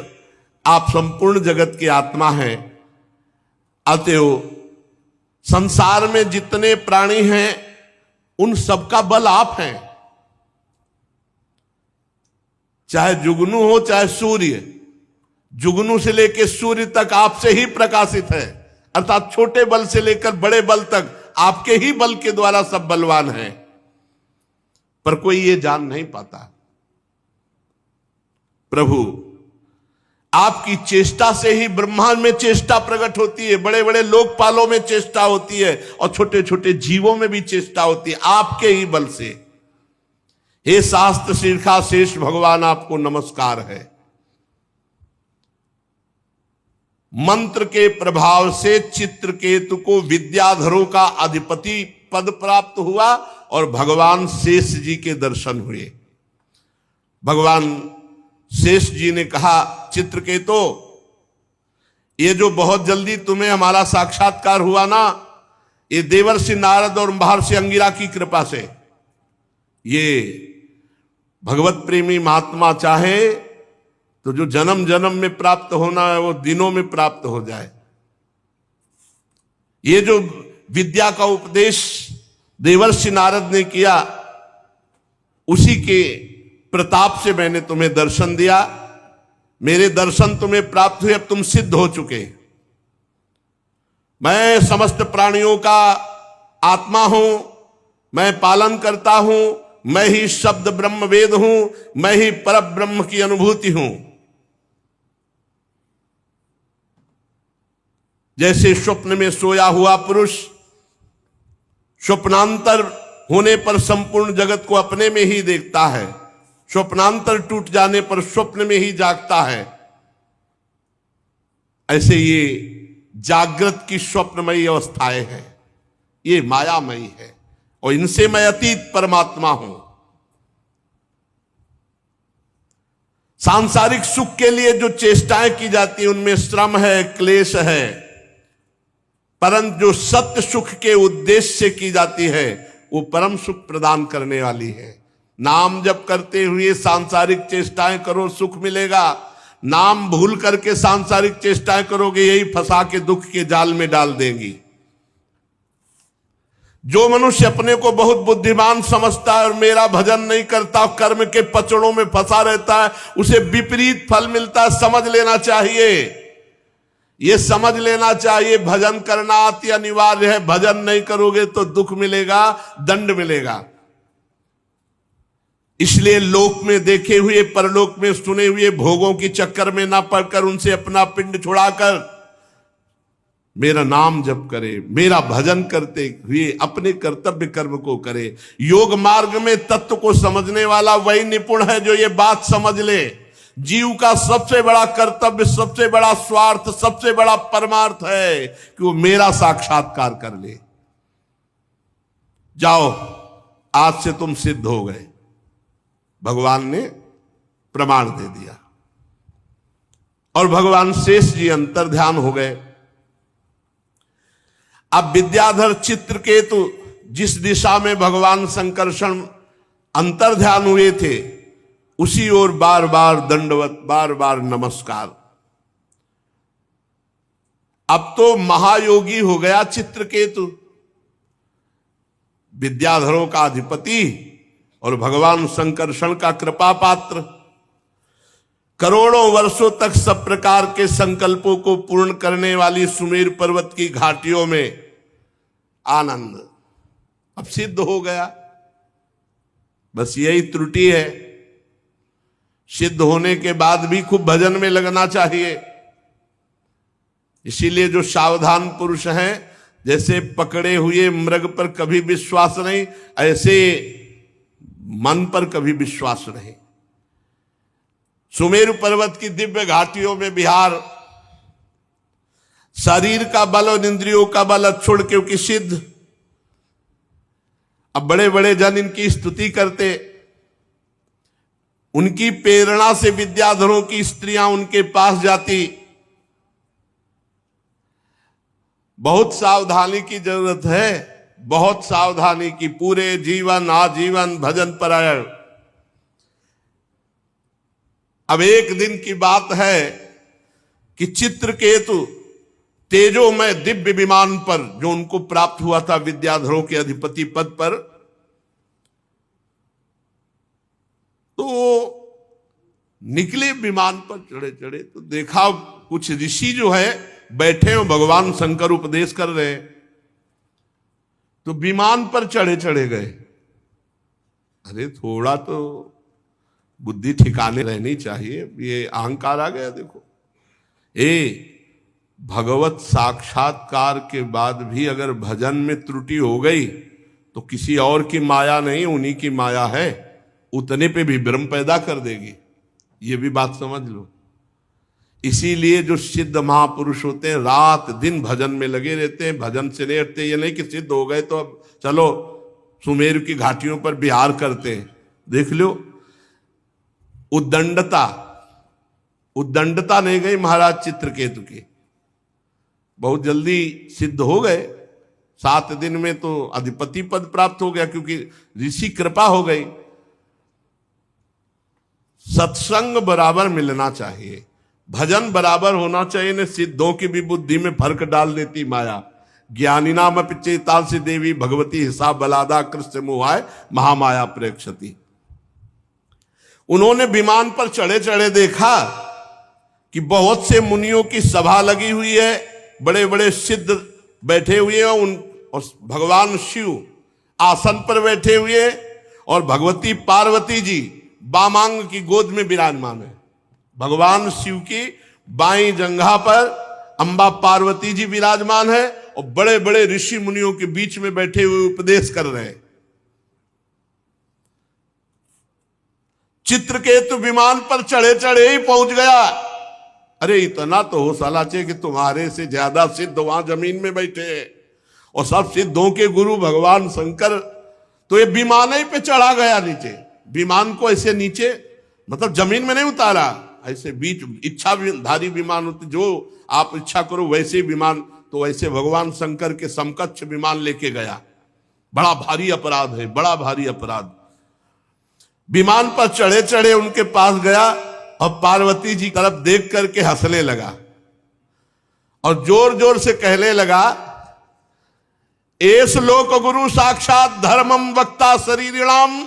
आप संपूर्ण जगत की आत्मा हैं, अतएव संसार में जितने प्राणी हैं उन सबका बल आप हैं। चाहे जुगनू हो चाहे सूर्य, जुगनू से लेकर सूर्य तक आपसे ही प्रकाशित है, अर्थात छोटे बल से लेकर बड़े बल तक आपके ही बल के द्वारा सब बलवान हैं, पर कोई ये जान नहीं पाता। प्रभु, आपकी चेष्टा से ही ब्रह्मांड में चेष्टा प्रकट होती है, बड़े बड़े लोकपालों में चेष्टा होती है और छोटे छोटे जीवों में भी चेष्टा होती है, आपके ही बल से। हे शास्त्र शीर्षा शेष भगवान, आपको नमस्कार है। मंत्र के प्रभाव से चित्रकेतु को विद्याधरों का अधिपति पद प्राप्त हुआ और भगवान शेष जी के दर्शन हुए। भगवान शेष जी ने कहा, चित्रकेतु, ये जो बहुत जल्दी तुम्हें हमारा साक्षात्कार हुआ ना, ये देवर्षि नारद और महर्षि अंगिरा की कृपा से। ये भगवत प्रेमी महात्मा चाहे तो जो जन्म जन्म में प्राप्त होना है वो दिनों में प्राप्त हो जाए। ये जो विद्या का उपदेश देवर्षि नारद ने किया, उसी के प्रताप से मैंने तुम्हें दर्शन दिया। मेरे दर्शन तुम्हें प्राप्त हुए, अब तुम सिद्ध हो चुके। मैं समस्त प्राणियों का आत्मा हूं, मैं पालन करता हूं, मैं ही शब्द ब्रह्म वेद हूं, मैं ही पर ब्रह्म की अनुभूति हूं। जैसे स्वप्न में सोया हुआ पुरुष स्वप्नांतर होने पर संपूर्ण जगत को अपने में ही देखता है, स्वप्नांतर टूट जाने पर स्वप्न में ही जागता है, ऐसे ये जागृत की स्वप्नमयी अवस्थाएं हैं, ये मायामयी है और इनसे मैं अतीत परमात्मा हूं। सांसारिक सुख के लिए जो चेष्टाएं की जाती हैं उनमें श्रम है, क्लेश है, परंतु जो सत्य सुख के उद्देश्य से की जाती है वो परम सुख प्रदान करने वाली है। नाम जप करते हुए सांसारिक चेष्टाएं करो, सुख मिलेगा। नाम भूल करके सांसारिक चेष्टाएं करोगे, यही फंसा के दुख के जाल में डाल देंगी। जो मनुष्य अपने को बहुत बुद्धिमान समझता है और मेरा भजन नहीं करता, कर्म के पचड़ों में फंसा रहता है, उसे विपरीत फल मिलता है, समझ लेना चाहिए। ये समझ लेना चाहिए, भजन करना अति अनिवार्य है। भजन नहीं करोगे तो दुख मिलेगा, दंड मिलेगा। इसलिए लोक में देखे हुए, परलोक में सुने हुए भोगों की चक्कर में ना पड़कर उनसे अपना पिंड छुड़ाकर मेरा नाम जप करे, मेरा भजन करते हुए अपने कर्तव्य कर्म को करे। योग मार्ग में तत्व को समझने वाला वही निपुण है जो ये बात समझ ले, जीव का सबसे बड़ा कर्तव्य, सबसे बड़ा स्वार्थ, सबसे बड़ा परमार्थ है कि वो मेरा साक्षात्कार कर ले। जाओ, आज से तुम सिद्ध हो गए, भगवान ने प्रमाण दे दिया। और भगवान शेष जी अंतर ध्यान हो गए। अब विद्याधर चित्रकेतु जिस दिशा में भगवान संकर्षण अंतर ध्यान हुए थे, उसी ओर बार बार दंडवत, बार बार नमस्कार। अब तो महायोगी हो गया चित्रकेतु, विद्याधरों का अधिपति और भगवान संकर्षण का कृपा पात्र। करोड़ों वर्षों तक सब प्रकार के संकल्पों को पूर्ण करने वाली सुमेर पर्वत की घाटियों में आनंद अब सिद्ध हो गया। बस यही त्रुटि है, सिद्ध होने के बाद भी खूब भजन में लगना चाहिए। इसीलिए जो सावधान पुरुष हैं, जैसे पकड़े हुए मृग पर कभी विश्वास नहीं, ऐसे मन पर कभी विश्वास नहीं। सुमेरु पर्वत की दिव्य घाटियों में विहार, शरीर का बल और इंद्रियों का बल छोड़, क्योंकि सिद्ध। अब बड़े बड़े जन इनकी स्तुति करते, उनकी प्रेरणा से विद्याधरों की स्त्रियां उनके पास जाती। बहुत सावधानी की जरूरत है, बहुत सावधानी की। पूरे जीवन आजीवन भजन परायण। अब एक दिन की बात है कि चित्रकेतु तेजोमय दिव्य विमान पर, जो उनको प्राप्त हुआ था विद्याधरों के अधिपति पद पर, तो निकले विमान पर चढ़े चढ़े तो देखा कुछ ऋषि जो है बैठे हो, भगवान शंकर उपदेश कर रहे हैं, तो विमान पर चढ़े चढ़े गए। अरे थोड़ा तो बुद्धि ठिकाने रहनी चाहिए, ये अहंकार आ गया। देखो, भगवत साक्षात्कार के बाद भी अगर भजन में त्रुटि हो गई तो किसी और की माया नहीं, उन्हीं की माया है, उतने पे भी भ्रम पैदा कर देगी। ये भी बात समझ लो। इसीलिए जो सिद्ध महापुरुष होते हैं रात दिन भजन में लगे रहते हैं, भजन से नहीं हटते। ये नहीं कि सिद्ध हो गए तो अब चलो सुमेरु की घाटियों पर विहार करते हैं। देख लो, उद्दंडता नहीं गई महाराज चित्रकेतु की, बहुत जल्दी सिद्ध हो गए। 7 दिन में तो अधिपति पद प्राप्त हो गया, क्योंकि ऋषि कृपा हो गई। सत्संग बराबर मिलना चाहिए, भजन बराबर होना चाहिए। ने सिद्धों की भी बुद्धि में फर्क डाल देती माया। ज्ञानी नाम पिचेता से देवी भगवती हिसाब बलादा कृष्ण मोहाय महामाया प्रेक्षति। उन्होंने विमान पर चढ़े चढ़े देखा कि बहुत से मुनियों की सभा लगी हुई है, बड़े बड़े सिद्ध बैठे हुए हैं, और भगवान शिव आसन पर बैठे हुए, और भगवती पार्वती जी वामांग की गोद में विराजमान है। भगवान शिव की बाईं जंघा पर अंबा पार्वती जी विराजमान है, और बड़े बड़े ऋषि मुनियों के बीच में बैठे हुए उपदेश कर रहे हैं। चित्रकेतु विमान पर चढ़े चढ़े ही पहुंच गया। अरे इतना तो हो साला चाहिए कि तुम्हारे से ज्यादा सिद्ध वहां जमीन में बैठे हैं, और सब सिद्धों के गुरु भगवान शंकर। तो ये विमान ही पे चढ़ा गया नीचे। विमान को ऐसे नीचे, मतलब जमीन में नहीं उतारा, ऐसे बीच इच्छाधारी विमान होते, जो आप इच्छा करो वैसे विमान। तो वैसे भगवान शंकर के समकक्ष विमान लेके गया। बड़ा भारी अपराध है, बड़ा भारी अपराध। विमान पर चढ़े चढ़े उनके पास गया, और पार्वती जी तरफ देख करके हंसने लगा, और जोर जोर से कहने लगा, एस लोक गुरु साक्षात धर्मम वक्ता शरीरिणाम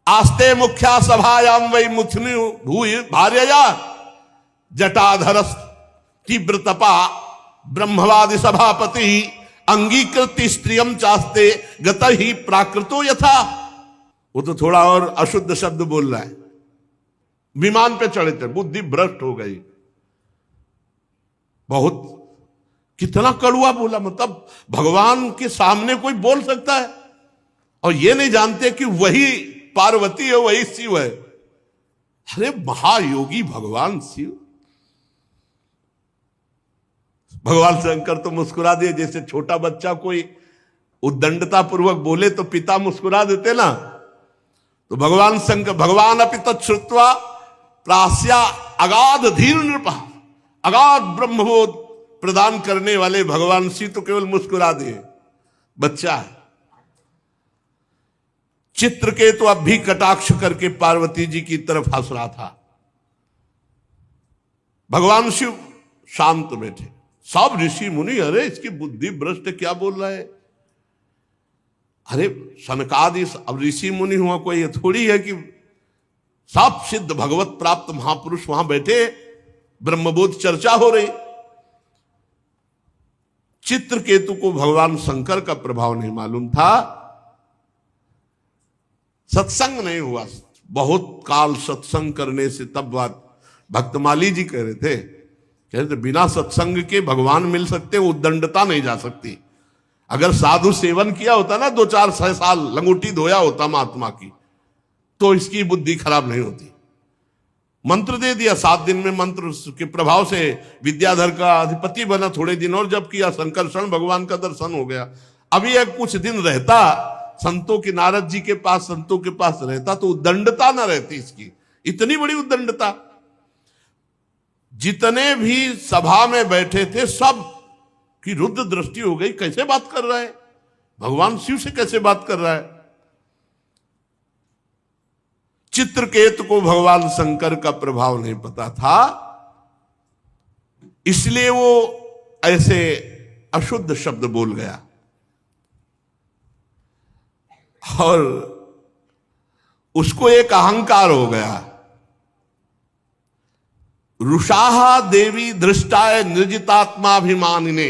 आस्ते मुख्या सभायाम वही मुथनी भूय भार्यया जटाधरस तीव्र तपा ब्रह्मवादी सभापति अंगीकृत स्त्रियम चास्ते गत ही प्राकृतो यथा। वो तो थोड़ा और अशुद्ध शब्द बोल रहा है। विमान पे चढ़े थे, बुद्धि भ्रष्ट हो गई। बहुत कितना कड़ुआ बोला, मतलब भगवान के सामने कोई बोल सकता है और ये नहीं जानते कि वही पार्वती है, वही शिव है। अरे महायोगी भगवान शिव। भगवान शंकर तो मुस्कुरा दिए, जैसे छोटा बच्चा कोई उद्दंडता पूर्वक बोले तो पिता मुस्कुरा देते ना। तो भगवान शंकर, भगवान अपि तच्छ्रुत्वा प्रास्या अगाध धीर नृप, अगाध ब्रह्मबोध प्रदान करने वाले भगवान शिव तो केवल मुस्कुरा दिए, बच्चा है। चित्रकेतु अब भी कटाक्ष करके पार्वती जी की तरफ हंस रहा था। भगवान शिव शांत बैठे। सब ऋषि मुनि, अरे इसकी बुद्धि भ्रष्ट, क्या बोल रहा है। अरे सनकादि अब ऋषि मुनि हुआ, कोई ये थोड़ी है कि सब सिद्ध भगवत प्राप्त महापुरुष वहां बैठे, ब्रह्मबोध चर्चा हो रही। चित्रकेतु को भगवान शंकर का प्रभाव नहीं मालूम था, सत्संग नहीं हुआ। बहुत काल सत्संग करने से तब बात भक्तमाली जी कह रहे थे, बिना सत्संग के भगवान मिल सकते, उद्दंडता नहीं जा सकती। अगर साधु सेवन किया होता ना 2-4 साल, लंगोटी धोया होता महात्मा की, तो इसकी बुद्धि खराब नहीं होती। मंत्र दे दिया, 7 दिन में मंत्र के प्रभाव से विद्याधर का अधिपति बना। थोड़े दिन और जब किया, संकर्षण भगवान का दर्शन हो गया। अभी एक कुछ दिन रहता संतों के, नारद जी के पास, संतों के पास रहता तो उद्दंडता ना रहती इसकी। इतनी बड़ी उद्दंडता। जितने भी सभा में बैठे थे सब की रुद्र दृष्टि हो गई, कैसे बात कर रहा है भगवान शिव से, कैसे बात कर रहा है। चित्रकेतु को भगवान शंकर का प्रभाव नहीं पता था, इसलिए वो ऐसे अशुद्ध शब्द बोल गया। और उसको एक अहंकार हो गया। रुषाहा देवी दृष्टाय निर्जितात्माभिमानिने,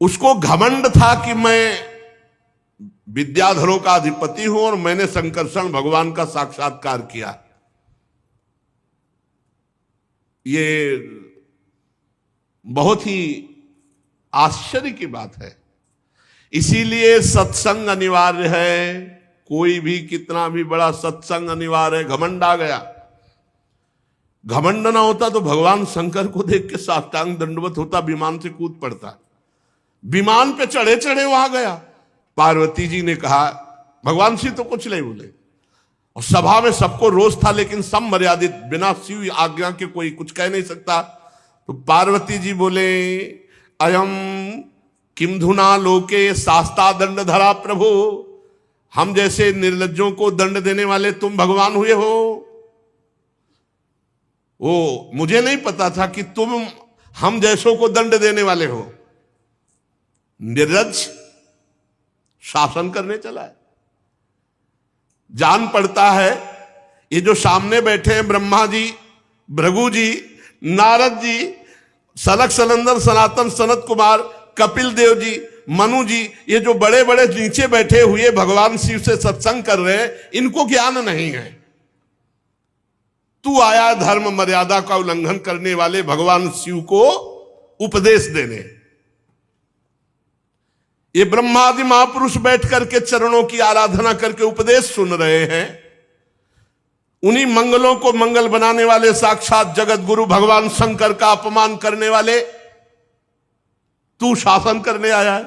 उसको घमंड था कि मैं विद्याधरों का अधिपति हूं और मैंने संकर्षण भगवान का साक्षात्कार किया। ये बहुत ही आश्चर्य की बात है। इसीलिए सत्संग अनिवार्य है। कोई भी कितना भी बड़ा सत्संग अनिवार्य है। घमंड आ गया, घमंड ना होता तो भगवान शंकर को देख के साष्टांग दंडवत होता, विमान से कूद पड़ता। विमान पे चढ़े चढ़े वहां गया। पार्वती जी ने कहा, भगवान शिव तो कुछ नहीं बोले और सभा में सबको रोष था, लेकिन सब मर्यादित, बिना शिव आज्ञा के कोई कुछ कह नहीं सकता। तो पार्वती जी बोले, अयम किम धुना लोके शास्ता दंड धरा प्रभु, हम जैसे निर्लज्जों को दंड देने वाले तुम भगवान हुए हो। वो मुझे नहीं पता था कि तुम हम जैसों को दंड देने वाले हो। निर्लज्ज शासन करने चला है। जान पड़ता है ये जो सामने बैठे हैं ब्रह्मा जी, भृगु जी, नारद जी, सनक सनंदन सनातन सनत कुमार, कपिल देव जी, मनु जी, ये जो बड़े बड़े नीचे बैठे हुए भगवान शिव से सत्संग कर रहे हैं, इनको ज्ञान नहीं है। तू आया धर्म मर्यादा का उल्लंघन करने वाले भगवान शिव को उपदेश देने। ये ब्रह्मादि महापुरुष बैठ करके चरणों की आराधना करके उपदेश सुन रहे हैं। उन्हीं मंगलों को मंगल बनाने वाले साक्षात जगत गुरु भगवान शंकर का अपमान करने वाले तू शासन करने आया है।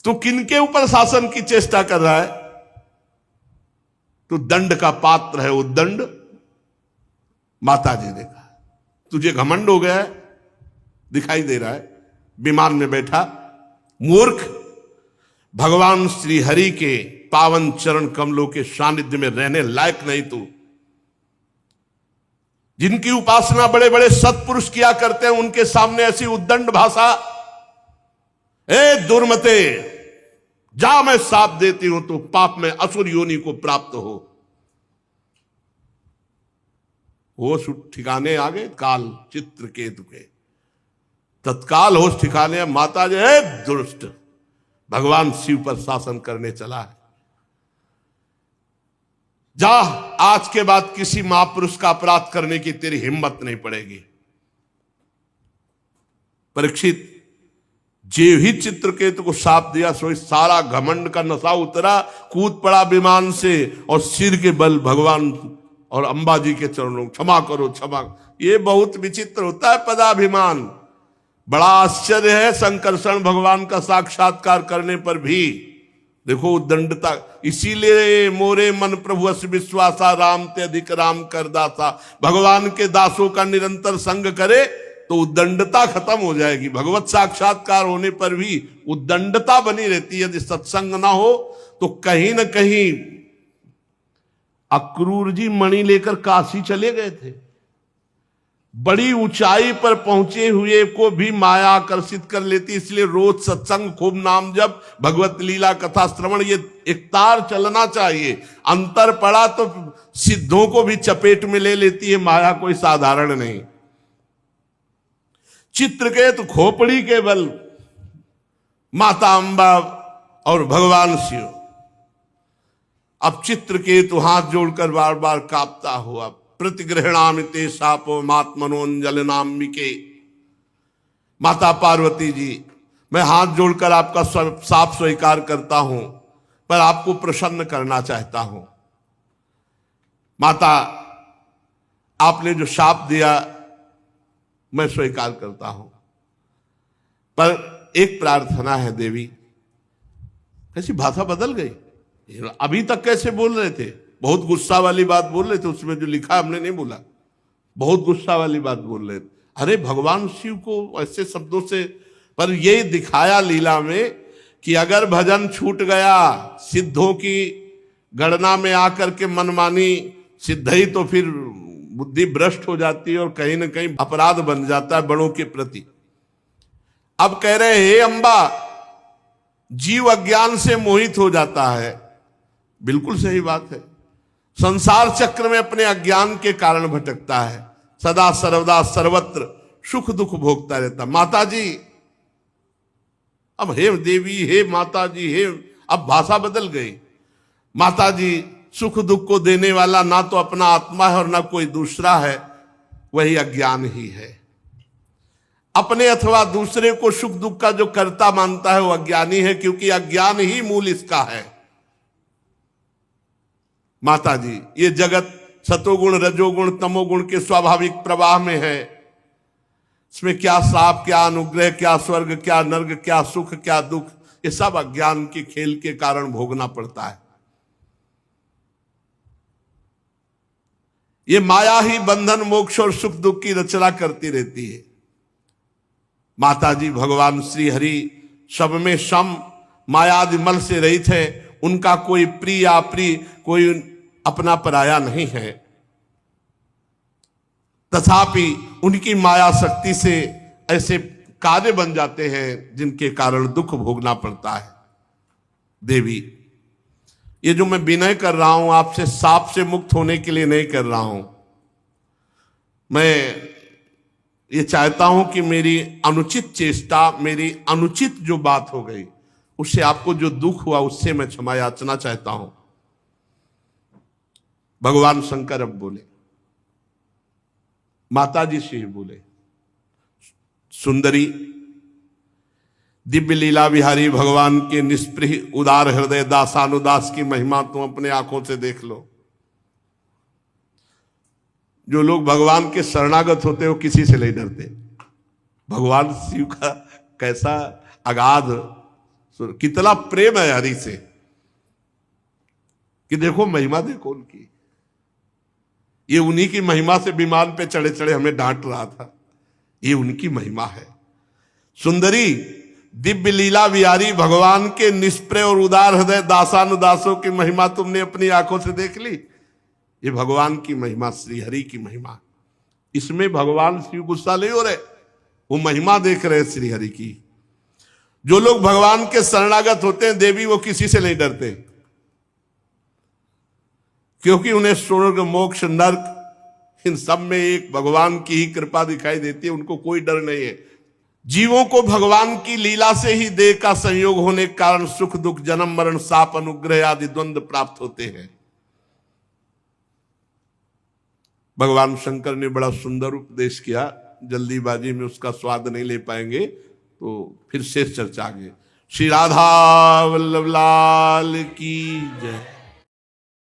तू किनके ऊपर शासन की चेष्टा कर रहा है? तू दंड का पात्र है। उद्दंड माता जी ने कहा, तुझे घमंड हो गया है, दिखाई दे रहा है विमान में बैठा मूर्ख। भगवान श्री हरि के पावन चरण कमलों के सानिध्य में रहने लायक नहीं तू। जिनकी उपासना बड़े बड़े सत्पुरुष किया करते हैं, उनके सामने ऐसी उद्दंड भाषा। ए दुर्मते, जा, मैं साप देती हूं तो पाप में असुर योनि को प्राप्त हो। होश ठिकाने आ गए काल चित्रकेतु के, तत्काल होश ठिकाने। माता जो है दुष्ट, भगवान शिव पर शासन करने चला है। जा, आज के बाद किसी महापुरुष का अपराध करने की तेरी हिम्मत नहीं पड़ेगी। परीक्षित जे ही चित्रकेतु को शाप दिया, सो सारा घमंड का नशा उतरा, कूद पड़ा विमान से और सिर के बल भगवान और अंबा जी के चरणों, क्षमा करो क्षमा। ये बहुत विचित्र होता है पदाभिमान। बड़ा आश्चर्य है संकर्षण भगवान का साक्षात्कार करने पर भी। देखो उद्दंडता, इसीलिए मोरे मन प्रभु अस विश्वासा, राम ते अधिक राम कर दासा। भगवान के दासों का निरंतर संग करे तो उद्दंडता खत्म हो जाएगी। भगवत साक्षात्कार होने पर भी उद्दंडता बनी रहती है। यदि सत्संग ना हो तो कहीं ना कहीं अक्रूर जी मणि लेकर काशी चले गए थे। बड़ी ऊंचाई पर पहुंचे हुए को भी माया आकर्षित कर लेती, इसलिए रोज सत्संग, खूब नाम जप, भगवत लीला कथा श्रवण, ये एक तार चलना चाहिए। अंतर पड़ा तो सिद्धों को भी चपेट में ले लेती है माया, कोई साधारण नहीं। चित्रकेतु खोपड़ी के बल माता अंबा और भगवान शिव। अब चित्रकेतु हाथ जोड़कर बार बार कांपता हुआ, प्रतिगृहणामिते शापो मात्मनोंजलनाम्बिके। माता पार्वती जी, मैं हाथ जोड़कर आपका शाप स्वीकार करता हूं, पर आपको प्रसन्न करना चाहता हूं। माता, आपने जो शाप दिया मैं स्वीकार करता हूं, पर एक प्रार्थना है देवी। कैसी भाषा बदल गई, अभी तक कैसे बोल रहे थे, बहुत गुस्सा वाली बात बोल रहे थे। उसमें जो लिखा हमने नहीं बोला, बहुत गुस्सा वाली बात बोल रहे थे। अरे भगवान शिव को ऐसे शब्दों से, पर ये दिखाया लीला में कि अगर भजन छूट गया, सिद्धों की गणना में आकर के मनमानी सिद्ध ही, तो फिर बुद्धि भ्रष्ट हो जाती है और कहीं ना कहीं अपराध बन जाता है बड़ों के प्रति। अब कह रहे हे अंबा, जीव अज्ञान से मोहित हो जाता है। बिल्कुल सही बात है। संसार चक्र में अपने अज्ञान के कारण भटकता है, सदा सर्वदा सर्वत्र सुख दुख भोगता रहता। माता जी, अब हे देवी, हे माता जी, हे, अब भाषा बदल गई। माता जी, सुख दुख को देने वाला ना तो अपना आत्मा है और ना कोई दूसरा है, वही अज्ञान ही है। अपने अथवा दूसरे को सुख दुख का जो कर्ता मानता है वो अज्ञानी है, क्योंकि अज्ञान ही मूल इसका है। माता जी, ये जगत सतोगुण रजोगुण तमोगुण के स्वाभाविक प्रवाह में है। इसमें क्या शाप, क्या अनुग्रह, क्या स्वर्ग, क्या नर्क, क्या सुख, क्या दुख, ये सब अज्ञान के खेल के कारण भोगना पड़ता है। ये माया ही बंधन मोक्ष और सुख दुख की रचना करती रहती है। माता जी, भगवान श्री हरि सब में सम मायादि मल से रहित है। उनका कोई प्रिय अप्रिय, कोई अपना पराया नहीं है। तथापि उनकी माया शक्ति से ऐसे कार्य बन जाते हैं जिनके कारण दुख भोगना पड़ता है। देवी, ये जो मैं विनय कर रहा हूं आपसे, शाप से मुक्त होने के लिए नहीं कर रहा हूं। मैं ये चाहता हूं कि मेरी अनुचित चेष्टा, मेरी अनुचित जो बात हो गई, उससे आपको जो दुख हुआ उससे मैं क्षमा याचना चाहता हूं। भगवान शंकर अब बोले, माता जी से ही बोले, सुंदरी, दिव्य लीला विहारी भगवान के निष्प्रिय उदार हृदय दासानुदास की महिमा तुम अपने आंखों से देख लो। जो लोग भगवान के शरणागत होते हो किसी से नहीं डरते। भगवान शिव का कैसा अगाध, कितना प्रेम है हरि से, कि देखो महिमा देखो उनकी। ये उन्हीं की महिमा से विमान पे चढ़े चढ़े हमें डांट रहा था, ये उनकी महिमा है। सुंदरी, दिव्य लीला विहारी भगवान के निष्प्रिय और उदार हृदय दासानुदासों की महिमा तुमने अपनी आंखों से देख ली। ये भगवान की महिमा, श्री हरि की महिमा। इसमें भगवान शिव गुस्सा नहीं हो रहे, वो महिमा देख रहे श्री हरि की। जो लोग भगवान के शरणागत होते हैं देवी, वो किसी से नहीं डरते, क्योंकि उन्हें स्वर्ग मोक्ष नर्क इन सब में एक भगवान की ही कृपा दिखाई देती है, उनको कोई डर नहीं है। जीवों को भगवान की लीला से ही देह का संयोग होने के कारण सुख दुख, जन्म मरण, शाप, अनुग्रह आदि द्वंद्व प्राप्त होते हैं। भगवान शंकर ने बड़ा सुंदर उपदेश किया, जल्दीबाजी में उसका स्वाद नहीं ले पाएंगे, तो फिर शेष चर्चा आगे। श्री राधा वल्लभ लाल की जय।